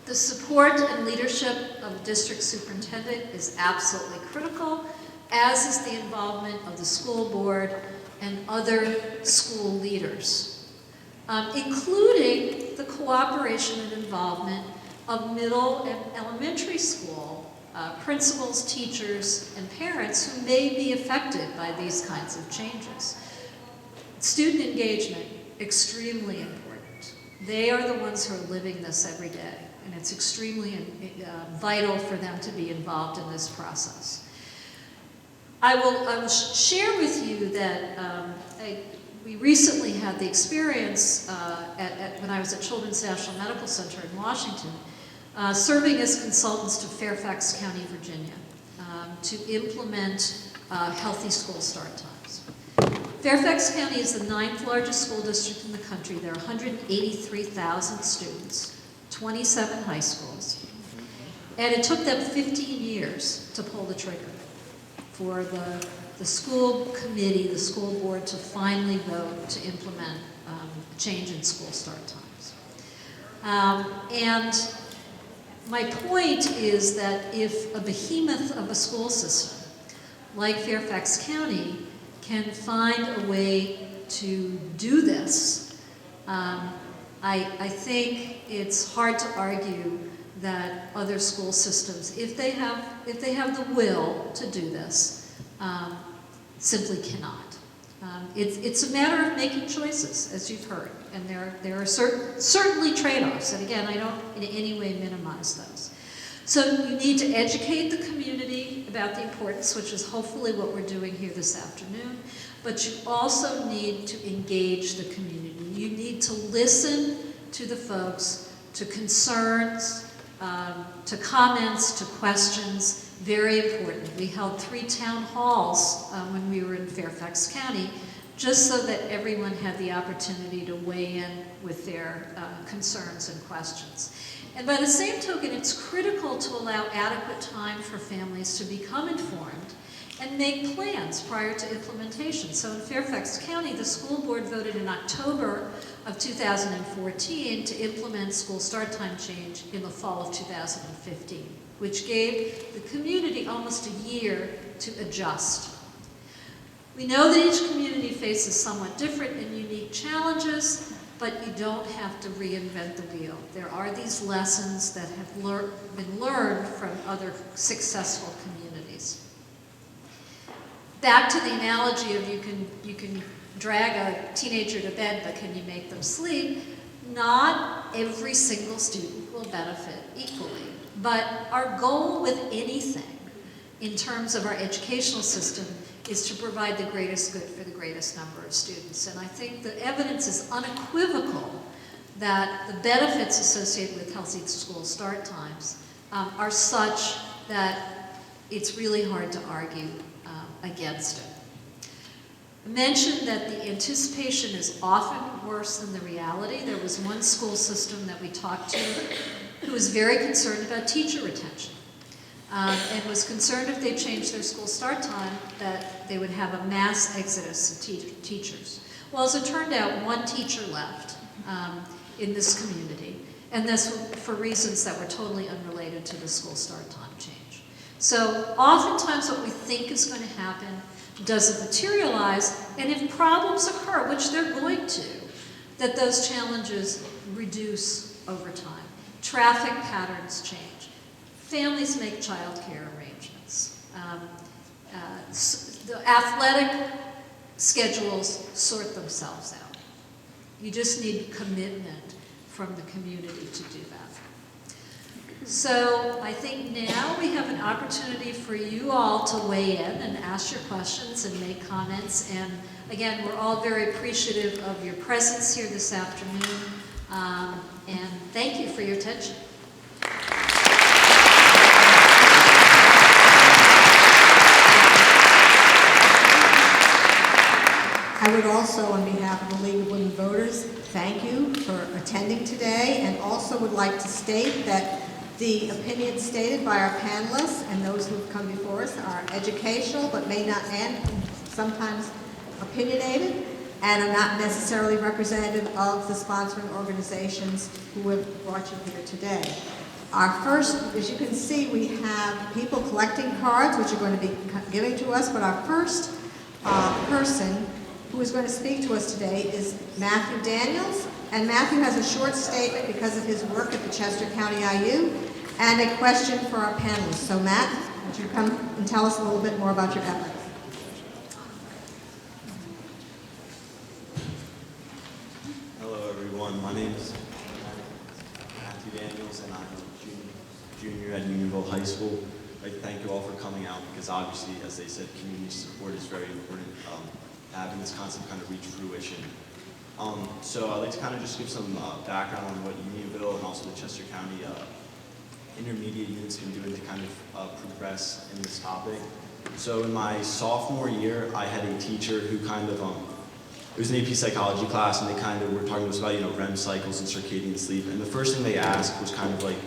Speaker 3: The support and leadership of a district superintendent is absolutely critical, as is the involvement of the school board and other school leaders, including the cooperation and involvement of middle and elementary school principals, teachers, and parents who may be affected by these kinds of changes. Student engagement, extremely important. They are the ones who are living this every day, and it's extremely vital for them to be involved in this process. I will share with you that we recently had the experience when I was at Children's National Medical Center in Washington, serving as consultants to Fairfax County, Virginia, to implement healthy school start times. Fairfax County is the 9th largest school district in the country. There are 183,000 students, 27 high schools, and it took them 15 years to pull the trigger for the school committee, the school board, to finally vote to implement change in school start times. And my point is that if a behemoth of a school system like Fairfax County can find a way to do this, I think it's hard to argue that other school systems, if they have the will to do this, simply cannot. It's a matter of making choices, as you've heard, and there are certainly trade-offs, and again, I don't in any way minimize those. So you need to educate the community about the importance, which is hopefully what we're doing here this afternoon, but you also need to engage the community. You need to listen to the folks, to concerns, to comments, to questions. Very important. We held 3 town halls when we were in Fairfax County, just so that everyone had the opportunity to weigh in with their concerns and questions. And by the same token, it's critical to allow adequate time for families to become informed and make plans prior to implementation. So in Fairfax County, the school board voted in October of 2014 to implement school start time change in the fall of 2015, which gave the community almost a year to adjust. We know that each community faces somewhat different and unique challenges, but you don't have to reinvent the wheel. There are these lessons that have been learned from other successful communities. Back to the analogy of you can drag a teenager to bed, but can you make them sleep? Not every single student will benefit equally, but our goal with anything in terms of our educational system is to provide the greatest good for the greatest number of students. And I think the evidence is unequivocal that the benefits associated with healthy school start times are such that it's really hard to argue against it. I mentioned that the anticipation is often worse than the reality. There was one school system that we talked to who was very concerned about teacher retention. And was concerned if they changed their school start time that they would have a mass exodus of teachers. Well, as it turned out, one teacher left in this community, and this for reasons that were totally unrelated to the school start time change. So oftentimes what we think is going to happen doesn't materialize, and if problems occur, which they're going to, that those challenges reduce over time. Traffic patterns change. Families make childcare arrangements. The athletic schedules sort themselves out. You just need commitment from the community to do that. So I think now we have an opportunity for you all to weigh in and ask your questions and make comments. And again, we're all very appreciative of your presence here this afternoon. And thank you for your attention.
Speaker 7: I would also, on behalf of the League of Women Voters, thank you for attending today, and also would like to state that the opinions stated by our panelists and those who have come before us are educational, but may not, and sometimes opinionated, and are not necessarily representative of the sponsoring organizations who have brought you here today. Our first, as you can see, we have people collecting cards, which are going to be giving to us, but our first person who is going to speak to us today is Matthew Daniels. And Matthew has a short statement because of his work at the Chester County IU and a question for our panelists. So Matt, would you come and tell us a little bit more about your efforts?
Speaker 8: Hello everyone, my name is Matthew Daniels and I'm a junior at Unionville High School. I'd like to thank you all for coming out because obviously, as they said, community support is very important. Having this concept kind of reach fruition. So I'd like to kind of just give some background on what Unionville and also the Chester County intermediate units been doing to kind of progress in this topic. So in my sophomore year, I had a teacher who kind of, it was an AP psychology class, and they kind of were talking to us about, REM cycles and circadian sleep. And the first thing they asked was kind of like,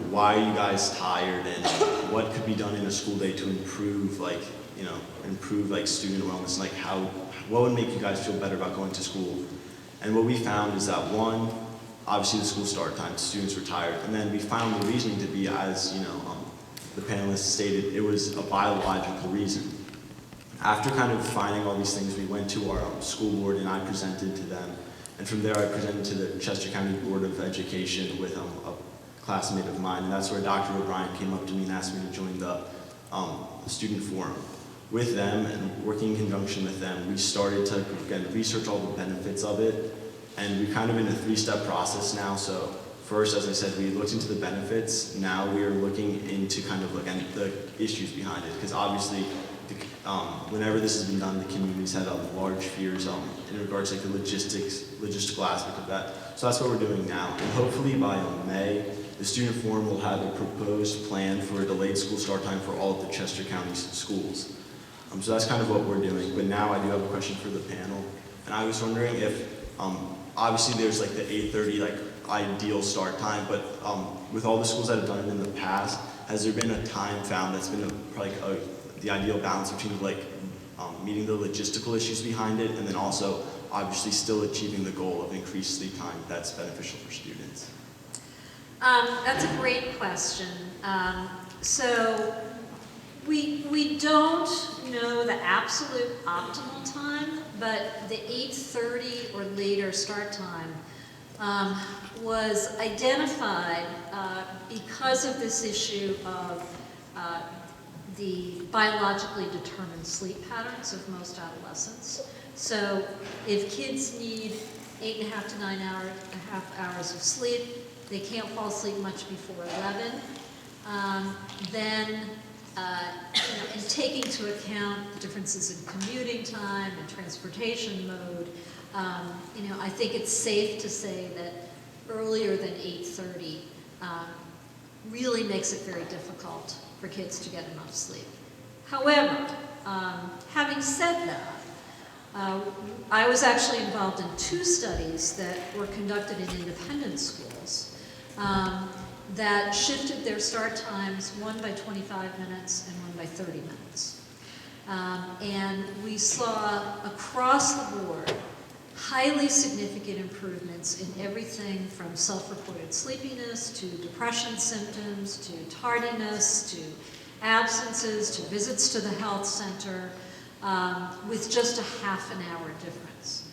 Speaker 8: why are you guys tired, and what could be done in a school day to improve, improve student wellness, and what would make you guys feel better about going to school? And what we found is that one, obviously the school start time, students were tired, and then we found the reasoning to be, as the panelists stated, it was a biological reason. After kind of finding all these things, we went to our school board and I presented to them, and from there I presented to the Chester County Board of Education with a classmate of mine, and that's where Dr. O'Brien came up to me and asked me to join the student forum. With them and working in conjunction with them, we started to again research all the benefits of it, and we're kind of in a three-step process now. So first, as I said, we looked into the benefits. Now we are looking into kind of again the issues behind it, because obviously, whenever this has been done, the communities had large fears in regards to the logistical aspect of that. So that's what we're doing now, and hopefully by May, the student forum will have a proposed plan for a delayed school start time for all of the Chester County schools. So that's kind of what we're doing. But now I do have a question for the panel. And I was wondering if, obviously there's the 8:30 ideal start time, but with all the schools that have done it in the past, has there been a time found that's been the ideal balance between like meeting the logistical issues behind it, and then also obviously still achieving the goal of increased sleep time that's beneficial for students?
Speaker 3: That's a great question. So we don't know the absolute optimal time, but the 8:30 or later start time was identified because of this issue of the biologically determined sleep patterns of most adolescents. So if kids need 8.5 to 9.5 hours of sleep, they can't fall asleep much before 11, then and taking into account differences in commuting time and transportation mode, I think it's safe to say that earlier than 8:30 really makes it very difficult for kids to get enough sleep. However, having said that, I was actually involved in 2 studies that were conducted in independent schools that shifted their start times, one by 25 minutes and one by 30 minutes. And we saw across the board highly significant improvements in everything from self-reported sleepiness to depression symptoms to tardiness to absences to visits to the health center with just a half an hour difference.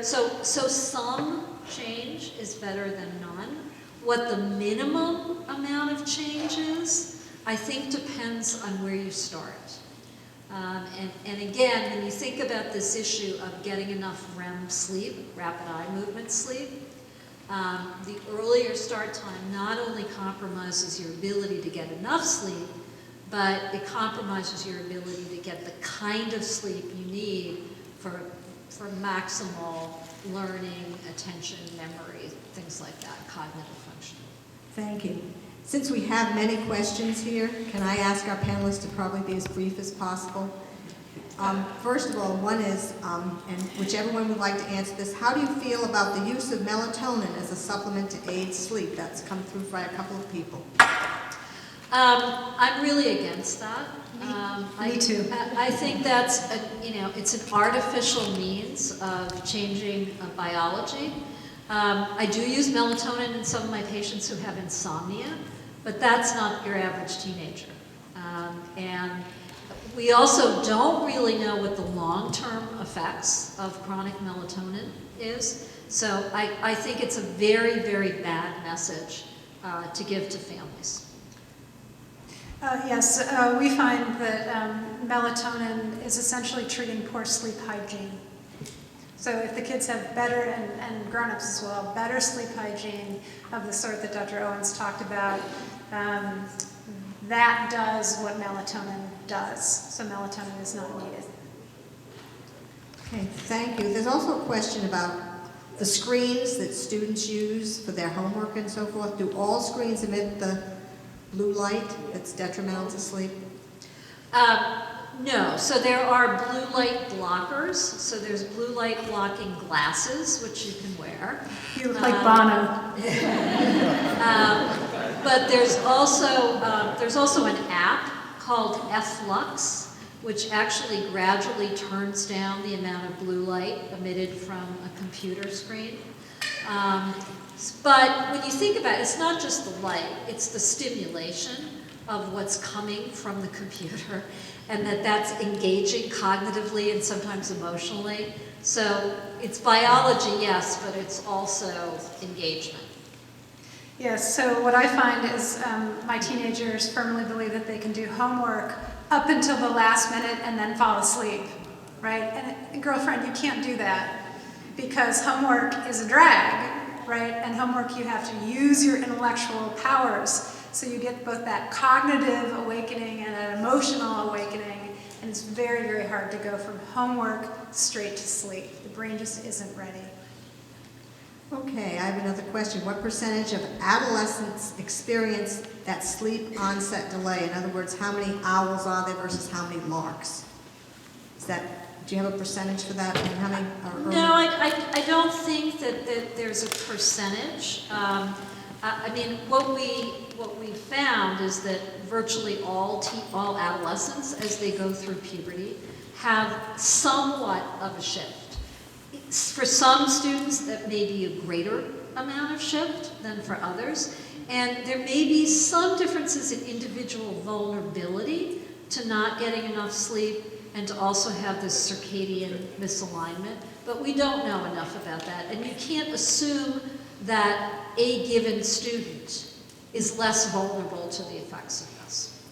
Speaker 3: So some change is better than none. What the minimum amount of change is, I think depends on where you start. And again, when you think about this issue of getting enough REM sleep, rapid eye movement sleep, the earlier start time not only compromises your ability to get enough sleep, but it compromises your ability to get the kind of sleep you need for maximal learning, attention, memory, things like that, cognitive function.
Speaker 7: Thank you. Since we have many questions here, can I ask our panelists to probably be as brief as possible? First of all, one is, and whichever one would like to answer this, how do you feel about the use of melatonin as a supplement to aid sleep? That's come through for a couple of people.
Speaker 3: I'm really against that.
Speaker 4: Me too.
Speaker 3: I think that's, it's an artificial means of changing biology. I do use melatonin in some of my patients who have insomnia, but that's not your average teenager. And we also don't really know what the long-term effects of chronic melatonin is. So I think it's a very, very bad message to give to families.
Speaker 4: Yes, we find that melatonin is essentially treating poor sleep hygiene. So if the kids have better, and grown-ups as well, better sleep hygiene of the sort that Dr. Owens talked about, that does what melatonin does. So melatonin is not needed.
Speaker 7: Okay, thank you. There's also a question about the screens that students use for their homework and so forth. Do all screens emit the blue light that's detrimental to sleep?
Speaker 3: No, so there are blue light blockers. So there's blue light blocking glasses, which you can wear.
Speaker 4: You look like Bono.
Speaker 3: But there's also an app called F-Lux, which actually gradually turns down the amount of blue light emitted from a computer screen. But when you think about it, it's not just the light, it's the stimulation of what's coming from the computer, and that's engaging cognitively and sometimes emotionally. So it's biology, yes, but it's also engagement.
Speaker 4: Yes, so what I find is my teenagers firmly believe that they can do homework up until the last minute and then fall asleep, right? And girlfriend, you can't do that because homework is a drag, right? And homework, you have to use your intellectual powers. So you get both that cognitive awakening and an emotional awakening, and it's very, very hard to go from homework straight to sleep. The brain just isn't ready.
Speaker 7: Okay, I have another question. What percentage of adolescents experience that sleep onset delay? In other words, how many owls are there versus how many larks? Do you have a percentage for that? And how many
Speaker 3: No, I don't think that there's a percentage. I mean, what we found is that virtually all adolescents, as they go through puberty, have somewhat of a shift. For some students, that may be a greater amount of shift than for others, and there may be some differences in individual vulnerability to not getting enough sleep and to also have this circadian misalignment, but we don't know enough about that, and you can't assume that a given student is less vulnerable to the effects of this.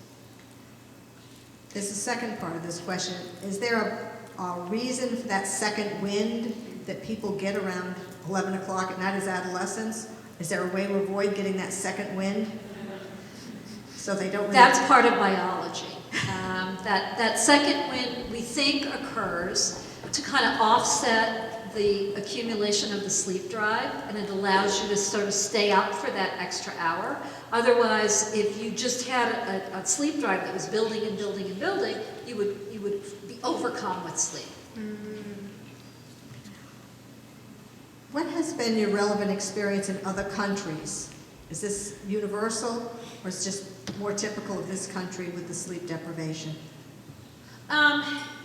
Speaker 7: There's a second part of this question. Is there a reason for that second wind that people get around 11 o'clock at night as adolescents? Is there a way to avoid getting that second wind? So they don't really...
Speaker 3: That's part of biology. That second wind, we think, occurs to kind of offset the accumulation of the sleep drive, and it allows you to sort of stay up for that extra hour. Otherwise, if you just had a sleep drive that was building and building and building, you would be overcome with sleep.
Speaker 7: What has been your relevant experience in other countries? Is this universal, or is it just more typical of this country with the sleep deprivation?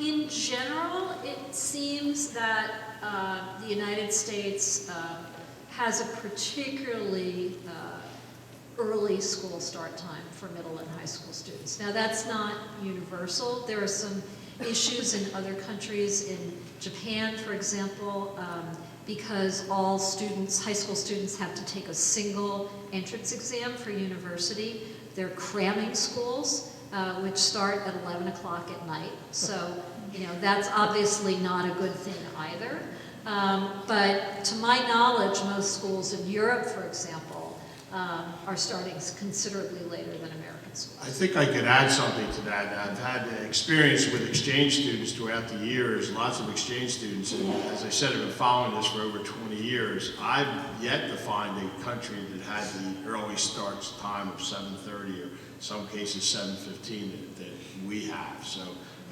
Speaker 3: In general, it seems that the United States has a particularly early school start time for middle and high school students. Now, that's not universal. There are some issues in other countries. In Japan, for example, because all students, high school students, have to take a single entrance exam for university, they're cramming schools, which start at 11 o'clock at night. So, you know, that's obviously not a good thing either. But to my knowledge, most schools in Europe, for example, are starting considerably later than American schools.
Speaker 5: I think I could add something to that. I've had experience with exchange students throughout the years, lots of exchange students, and as I said, I've been following this for over 20 years. I've yet to find a country that had the early starts time of 7:30 or some cases 7:15 that we have. So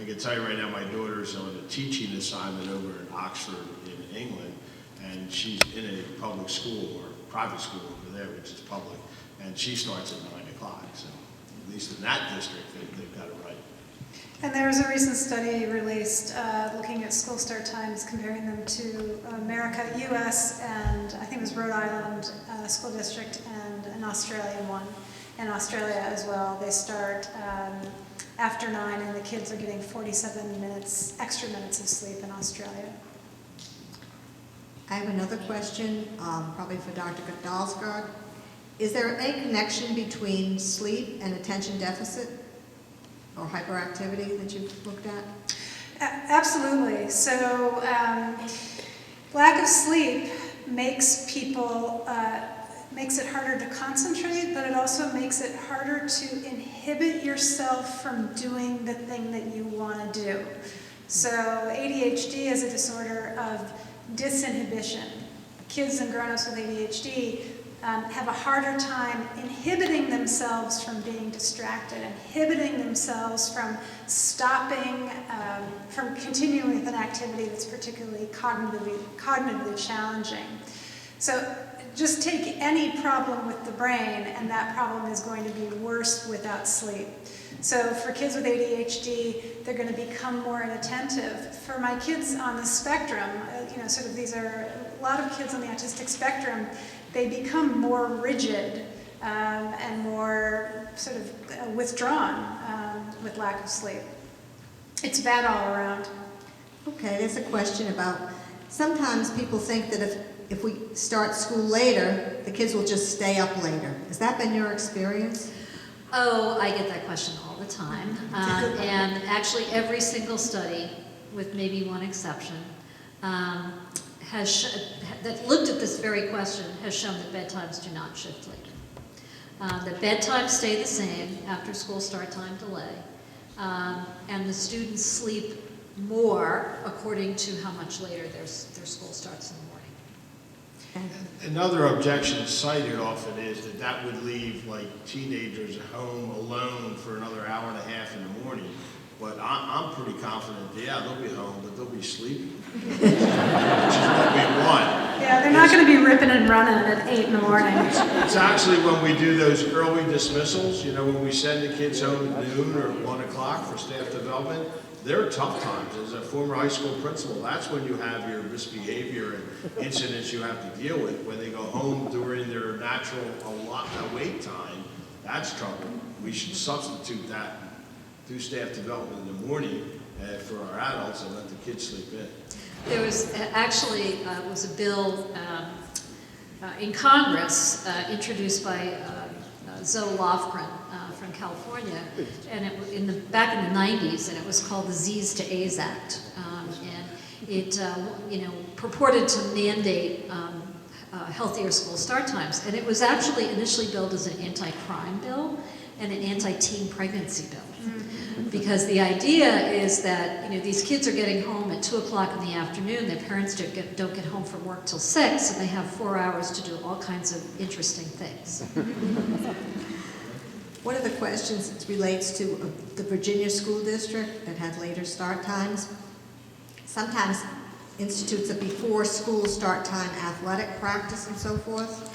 Speaker 5: I can tell you right now, my daughter's on a teaching assignment over in Oxford in England, and she's in a public school or private school over there, which is public, and she starts at 9 o'clock. So at least in that district, they've got it right.
Speaker 4: And there was a recent study released looking at school start times, comparing them to America, US, and I think it was Rhode Island School District and an Australian one. In Australia as well, they start after 9, and the kids are getting 47 minutes, extra minutes of sleep in Australia.
Speaker 7: I have another question, probably for Dr. Dahlsgaard. Is there a connection between sleep and attention deficit or hyperactivity that you've looked at?
Speaker 4: Absolutely. So lack of sleep makes people, makes it harder to concentrate, but it also makes it harder to inhibit yourself from doing the thing that you want to do. So ADHD is a disorder of disinhibition. Kids and grown-ups with ADHD have a harder time inhibiting themselves from being distracted, inhibiting themselves from stopping, from continuing with an activity that's particularly cognitively challenging. So just take any problem with the brain, and that problem is going to be worse without sleep. So for kids with ADHD, they're going to become more inattentive. For my kids on the spectrum, you know, sort of these are a lot of kids on the autistic spectrum, they become more rigid and more sort of withdrawn with lack of sleep. It's bad all around.
Speaker 7: Okay, there's a question about, sometimes people think that if we start school later, the kids will just stay up later. Has that been your experience?
Speaker 3: Oh, I get that question all the time. And actually every single study, with maybe one exception, that looked at this very question has shown that bedtimes do not shift later. That bedtimes stay the same after school start time delay, and the students sleep more according to how much later their school starts in the morning.
Speaker 5: Another objection cited often is that that would leave like teenagers at home alone for another hour and a half in the morning. But I'm pretty confident, yeah, they'll be home, but they'll be sleeping, which is what we want.
Speaker 4: Yeah, they're not going to be ripping and running at 8 in the morning.
Speaker 5: It's actually when we do those early dismissals, you know, when we send the kids home at noon or 1 o'clock for staff development, they're tough times. As a former high school principal, that's when you have your misbehavior and incidents you have to deal with. When they go home during their natural awake time, that's trouble. We should substitute that through staff development in the morning for our adults and let the kids sleep in.
Speaker 3: There was actually was a bill in Congress introduced by Zoe Lofgren from California, and it back in the 90s, and it was called the Z's to A's Act, and it purported to mandate healthier school start times, and it was actually initially billed as an anti-crime bill and an anti-teen pregnancy bill. Because the idea is that these kids are getting home at 2 o'clock in the afternoon, their parents don't get home from work till 6, and they have 4 hours to do all kinds of interesting things.
Speaker 7: One of the questions relates to the Virginia School District that had later start times. Sometimes institutes a before school start time athletic practice and so forth.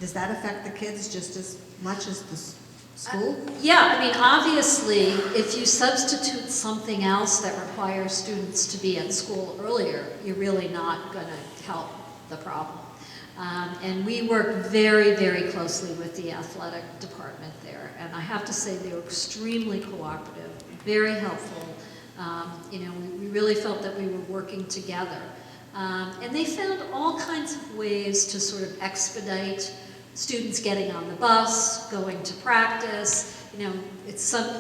Speaker 7: Does that affect the kids just as much as the school?
Speaker 3: Yeah, I mean, obviously, if you substitute something else that requires students to be at school earlier, you're really not going to help the problem. And we work very, very closely with the athletic department there. And I have to say they were extremely cooperative, very helpful. We really felt that we were working together. And they found all kinds of ways to sort of expedite students getting on the bus, going to practice.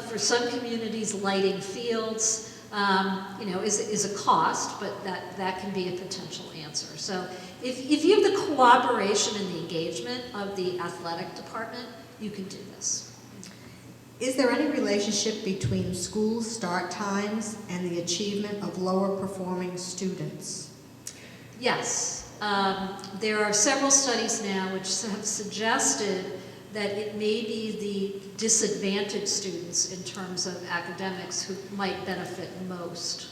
Speaker 3: For some communities, lighting fields, is a cost, but that can be a potential answer. So if you have the cooperation and the engagement of the athletic department, you can do this.
Speaker 7: Is there any relationship between school start times and the achievement of lower performing students?
Speaker 3: Yes. There are several studies now which have suggested that it may be the disadvantaged students in terms of academics who might benefit most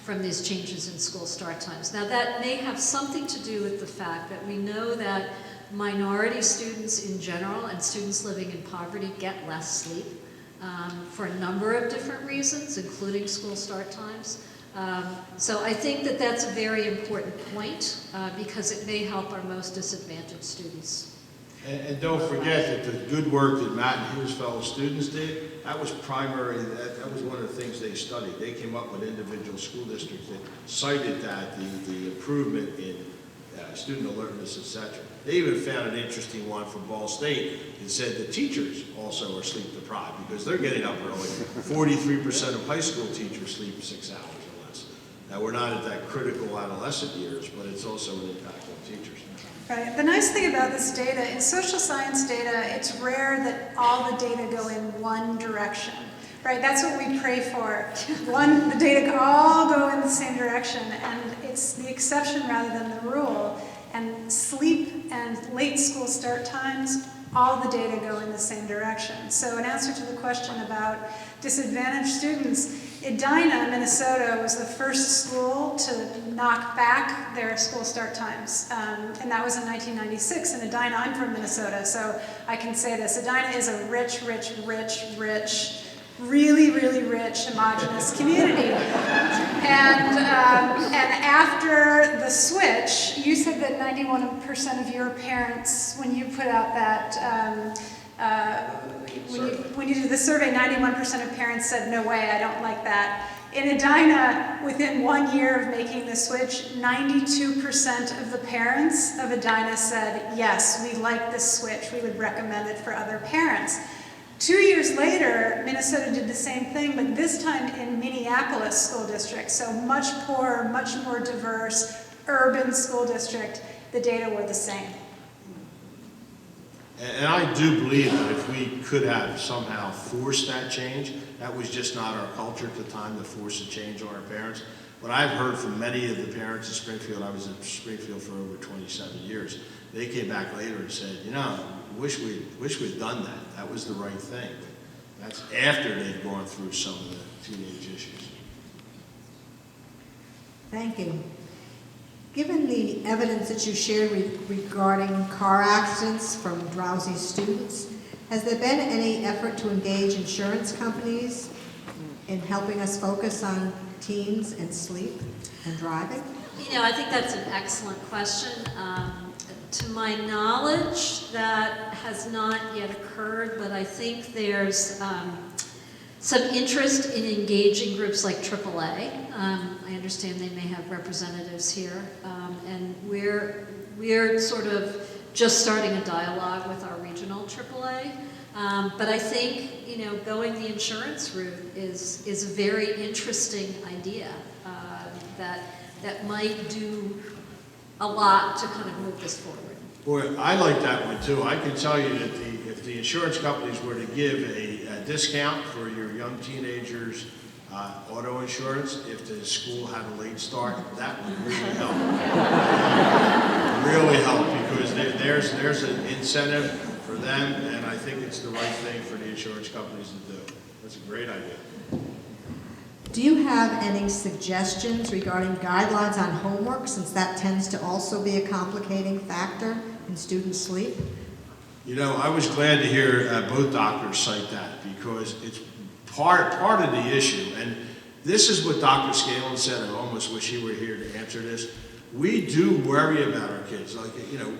Speaker 3: from these changes in school start times. Now that may have something to do with the fact that we know that minority students in general and students living in poverty get less sleep for a number of different reasons, including school start times. So I think that that's a very important point because it may help our most disadvantaged students.
Speaker 5: And don't forget that the good work that Matt and his fellow students did, that was primary, that was one of the things they studied. They came up with individual school districts that cited that, the improvement in student alertness, etc. They even found an interesting one from Ball State that said the teachers also are sleep deprived because they're getting up early. 43% of high school teachers sleep 6 hours or less. Now we're not at that critical adolescent years, but it's also an impact on teachers.
Speaker 4: Right. The nice thing about this data, in social science data, it's rare that all the data go in one direction. Right? That's what we pray for. The data all go in the same direction, and it's the exception rather than the rule. And sleep and late school start times, all the data go in the same direction. So in answer to the question about disadvantaged students, Edina, Minnesota was the first school to knock back their school start times. And that was in 1996. And Edina, I'm from Minnesota, so I can say this. Edina is a rich, really, really rich, homogenous community. And after the switch, you said that 91% of your parents, when you put out that, when you did the survey, 91% of parents said, no way, I don't like that. In Edina, within 1 year of making the switch, 92% of the parents of Edina said, yes, we like this switch, we would recommend it for other parents. 2 years later, Minnesota did the same thing, but this time in Minneapolis School District, so much poorer, much more diverse, urban school district, the data were the same.
Speaker 5: And I do believe that if we could have somehow forced that change, that was just not our culture at the time to force a change on our parents. But I've heard from many of the parents in Springfield, I was in Springfield for over 27 years, they came back later and said, wish we'd done that. That was the right thing. That's after they've gone through some of the teenage issues.
Speaker 7: Thank you. Given the evidence that you shared regarding car accidents from drowsy students, has there been any effort to engage insurance companies in helping us focus on teens and sleep and driving?
Speaker 3: You know, I think that's an excellent question. To my knowledge, that has not yet occurred, but I think there's some interest in engaging groups like AAA. I understand they may have representatives here, and we're sort of just starting a dialogue with our regional AAA. But I think, you know, going the insurance route is a very interesting idea that might do a lot to kind of move this forward.
Speaker 5: Boy, I like that one too. I can tell you that if the insurance companies were to give a discount for your young teenagers' auto insurance, if the school had a late start, that would really help. Really help, because there's an incentive for them, and I think it's the right thing for the insurance companies to do. That's a great idea.
Speaker 7: Do you have any suggestions regarding guidelines on homework, since that tends to also be a complicating factor in student sleep?
Speaker 5: You know, I was glad to hear both doctors cite that, because it's part of the issue. And this is what Dr. Scanlon said. I almost wish he were here to answer this. We do worry about our kids. Like, you know,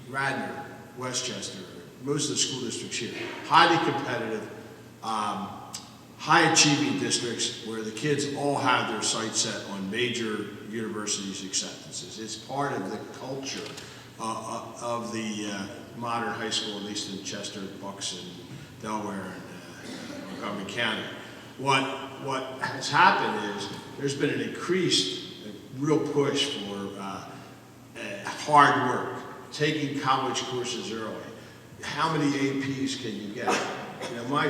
Speaker 5: Radnor, Westchester, most of the school districts here, highly competitive, high-achieving districts where the kids all have their sights set on major universities' acceptances. It's part of the culture of the modern high school, at least in Chester, Bucks, and Delaware, and Montgomery County. What has happened is there's been an increased, real push for hard work, taking college courses early. How many APs can you get? You know, I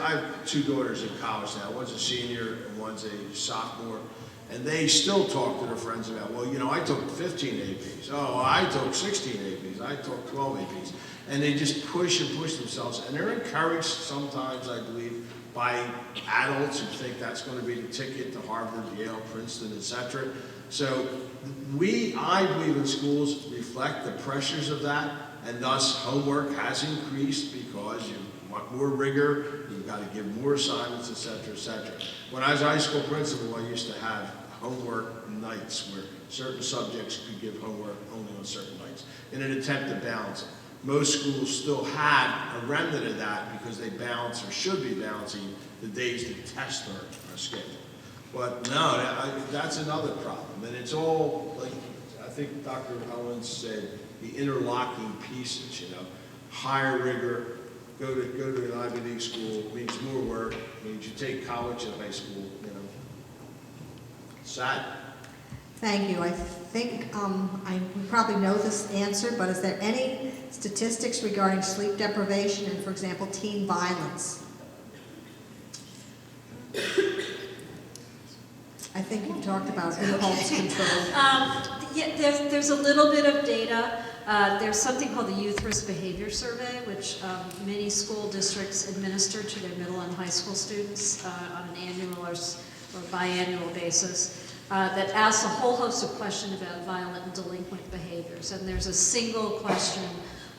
Speaker 5: have two daughters in college now. One's a senior and one's a sophomore. And they still talk to their friends about, well, you know, I took 15 APs. Oh, I took 16 APs. I took 12 APs. And they just push themselves. And they're encouraged sometimes, I believe, by adults who think that's going to be the ticket to Harvard, Yale, Princeton, etc. So I believe in schools reflect the pressures of that, and thus homework has increased because you want more rigor, you've got to give more assignments, etc., etc. When I was a high school principal, I used to have homework nights where certain subjects could give homework only on certain nights in an attempt to balance it. Most schools still have a remnant of that because they balance, or should be balancing, the days that tests are scheduled. But no, that's another problem. And it's all, like I think Dr. Owens said, the interlocking pieces, you know. Higher rigor, go to an Ivy League school means more work, means you take college and high school, you know. Sad.
Speaker 7: Thank you. I think we probably know this answer, but is there any statistics regarding sleep deprivation and, for example, teen violence? I think you talked about impulse control.
Speaker 3: Yeah, there's a little bit of data. There's something called the Youth Risk Behavior Survey, which many school districts administer to their middle and high school students on an annual or biannual basis. That asks a whole host of questions about violent and delinquent behaviors. And there's a single question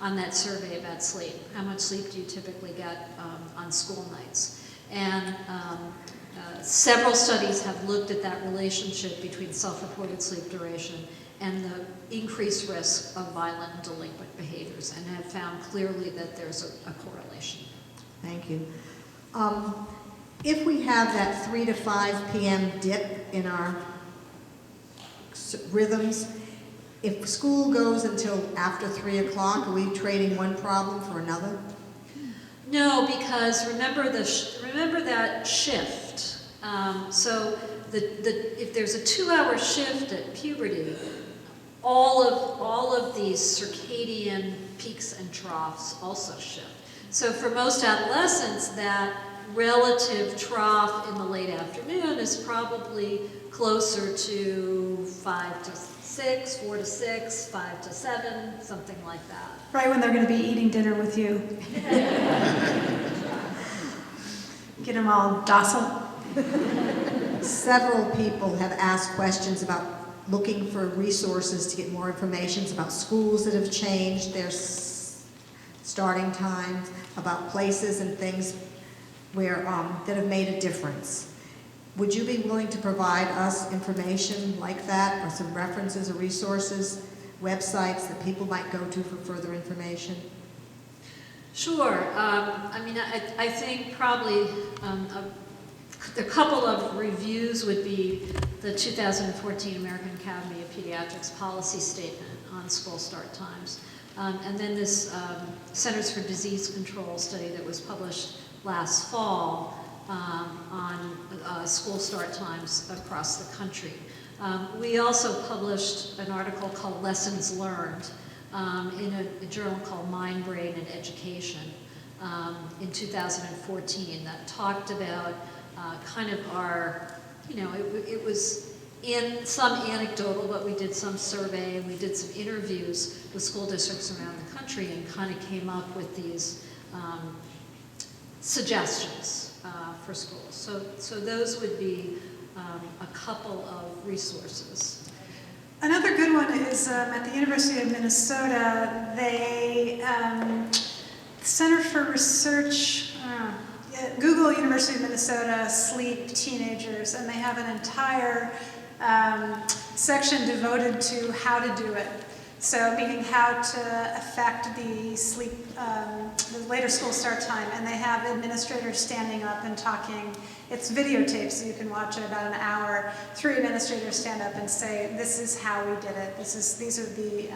Speaker 3: on that survey about sleep. How much sleep do you typically get on school nights? And several studies have looked at that relationship between self-reported sleep duration and the increased risk of violent and delinquent behaviors, and have found clearly that there's a correlation.
Speaker 7: Thank you. If we have that 3 to 5 p.m. dip in our rhythms, if school goes until after 3 o'clock, are we trading one problem for another?
Speaker 3: No, because remember that shift. So if there's a 2-hour shift at puberty, all of these circadian peaks and troughs also shift. So for most adolescents, that relative trough in the late afternoon is probably closer to 5 to 6, 4 to 6, 5 to 7, something like that.
Speaker 4: Right when they're going to be eating dinner with you. Get them all docile.
Speaker 7: Several people have asked questions about looking for resources to get more information about schools that have changed their starting times, about places and things where that have made a difference. Would you be willing to provide us information like that, or some references or resources, websites that people might go to for further information?
Speaker 3: Sure. I mean, I think probably a couple of reviews would be the 2014 American Academy of Pediatrics policy statement on school start times. And then this Centers for Disease Control study that was published last fall on school start times across the country. We also published an article called Lessons Learned in a journal called Mind, Brain, and Education in 2014 that talked about kind of our, you know, it was in some anecdotal, but we did some survey and we did some interviews with school districts around the country and kind of came up with these suggestions for schools. So those would be a couple of resources.
Speaker 4: Another good one is at the University of Minnesota, they, Center for Research, Google University of Minnesota Sleep Teenagers, and they have an entire section devoted to how to do it. So meaning how to affect the sleep, the later school start time, and they have administrators standing up and talking. It's videotaped, so you can watch it about an hour. 3 administrators stand up and say, this is how we did it. These are the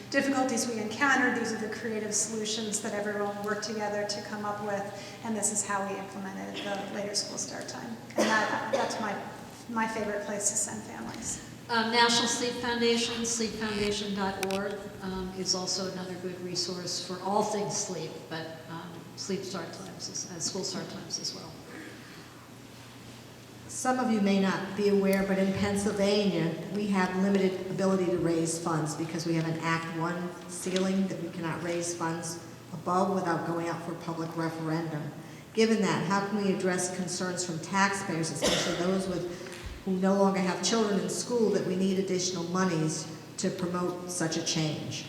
Speaker 4: difficulties we encountered. These are the creative solutions that everyone worked together to come up with, and this is how we implemented the later school start time. And that's my favorite place to send families.
Speaker 3: National Sleep Foundation, sleepfoundation.org is also another good resource for all things sleep, but sleep start times, school start times as well.
Speaker 7: Some of you may not be aware, but in Pennsylvania, we have limited ability to raise funds because we have an Act 1 ceiling that we cannot raise funds above without going out for public referendum. Given that, how can we address concerns from taxpayers, especially those who no longer have children in school, that we need additional monies to promote such a change?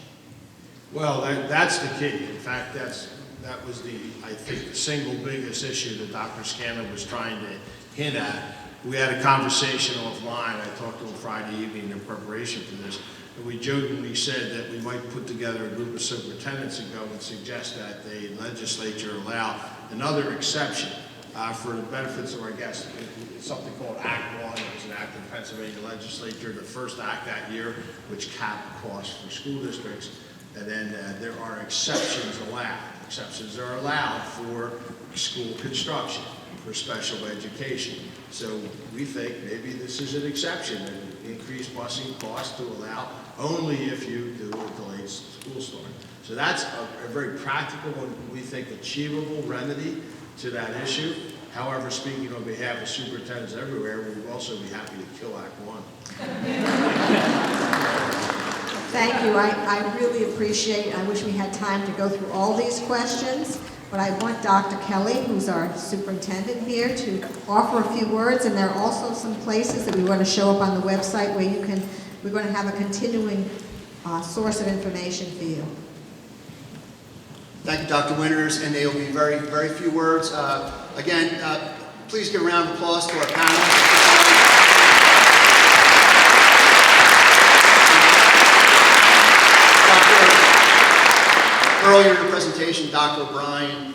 Speaker 5: Well, that's the key. In fact, that was I think, the single biggest issue that Dr. Scanlon was trying to hint at. We had a conversation offline. I talked to him Friday evening in preparation for this, and we jokingly said that we might put together a group of superintendents and go and suggest that the legislature allow another exception for the benefits of our guests. It's something called Act 1. It was an act of the Pennsylvania legislature, the first act that year, which capped costs for school districts. And then there are exceptions allowed. Exceptions are allowed for school construction, for special education. So we think maybe this is an exception, an increased busing cost to allow only if you do a delayed school start. So that's a very practical and we think achievable remedy to that issue. However, speaking on behalf of superintendents everywhere, we would also be happy to kill Act 1.
Speaker 7: Thank you. I really appreciate, I wish we had time to go through all these questions, but I want Dr. Kelly, who's our superintendent here, to offer a few words, and there are also some places that we want to show up on the website where we're going to have a continuing source of information for you.
Speaker 1: Thank you, Dr. Winters, and they will be very, very few words. Again, please give a round of applause to our panelists. Earlier in the presentation, Dr. O'Brien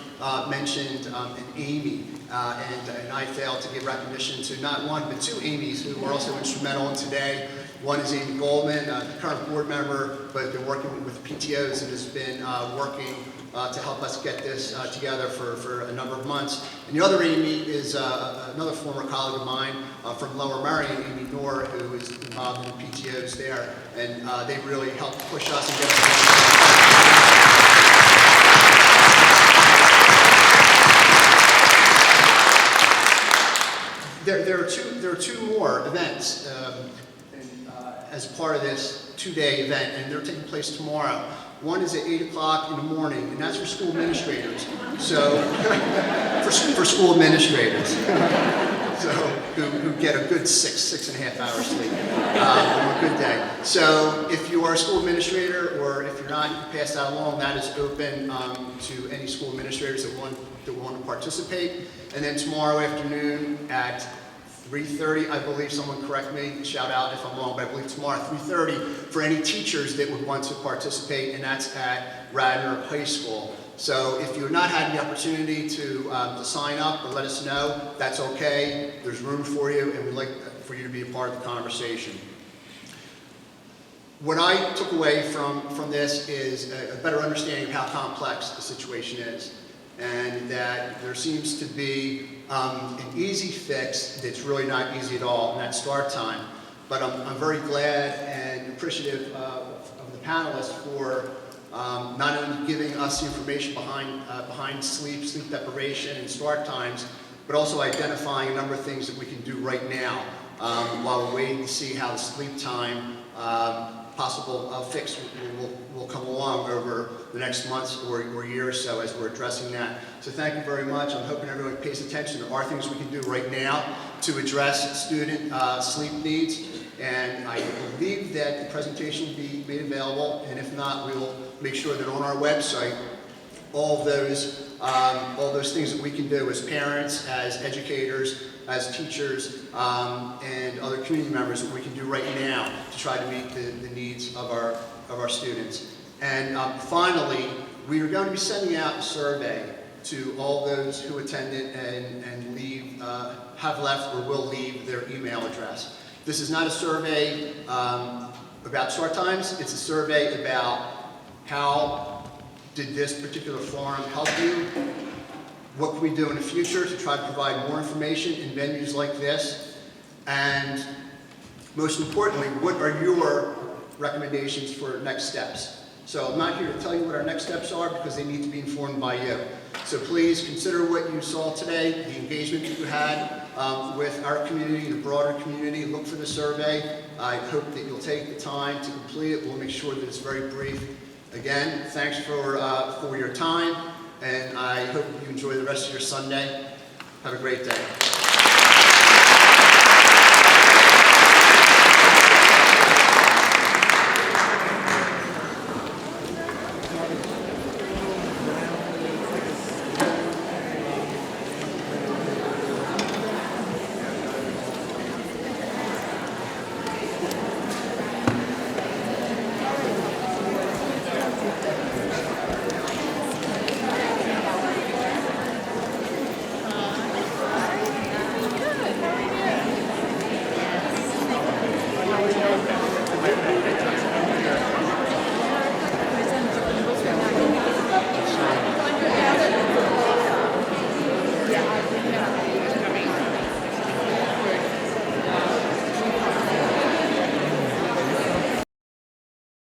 Speaker 1: mentioned an Amy, and I failed to give recognition to not one, but 2 Amy's who were also instrumental in today. One is Amy Goldman, the current board member, but been working with PTOs and has been working to help us get this together for a number of months. And the other Amy is another former colleague of mine from Lower Merion, Amy Noor, who is involved in the PTOs there, and they really helped push us and get us. There are two more events as part of this 2-day event, and they're taking place tomorrow. One is at 8 o'clock in the morning, and that's for school administrators. So, for school administrators. So, who get a good 6.5 hours sleep on a good day. So, if you are a school administrator, or if you're not, you can pass that along. That is open to any school administrators that want to participate. And then tomorrow afternoon at 3:30, I believe, someone correct me, shout out if I'm wrong, but I believe tomorrow at 3:30 for any teachers that would want to participate, and that's at Radnor High School. So if you've not had the opportunity to sign up or let us know, that's okay. There's room for you, and we'd like for you to be a part of the conversation. What I took away from this is a better understanding of how complex the situation is, and that there seems to be an easy fix that's really not easy at all, and that's start time. But I'm very glad and appreciative of the panelists for not only giving us the information behind sleep deprivation and start times, but also identifying a number of things that we can do right now while we're waiting to see how the sleep time possible fix will come along over the next months or year or so as we're addressing that. So thank you very much. I'm hoping everyone pays attention. There are things we can do right now to address student sleep needs, and I believe that the presentation will be made available, and if not, we will make sure that on our website, all those things that we can do as parents, as educators, as teachers, and other community members that we can do right now to try to meet the needs of our students. And finally, we are going to be sending out a survey to all those who attended and leave, have left or will leave their email address. This is not a survey about start times. It's a survey about how did this particular forum help you? What can we do in the future to try to provide more information in venues like this? And most importantly, what are your recommendations for next steps? So I'm not here to tell you what our next steps are because they need to be informed by you. So please consider what you saw today, the engagement that you had with our community, the broader community. Look for the survey. I hope that you'll take the time to complete it. We'll make sure that it's very brief. Again, thanks for your time, and I hope you enjoy the rest of your Sunday. Have a great day.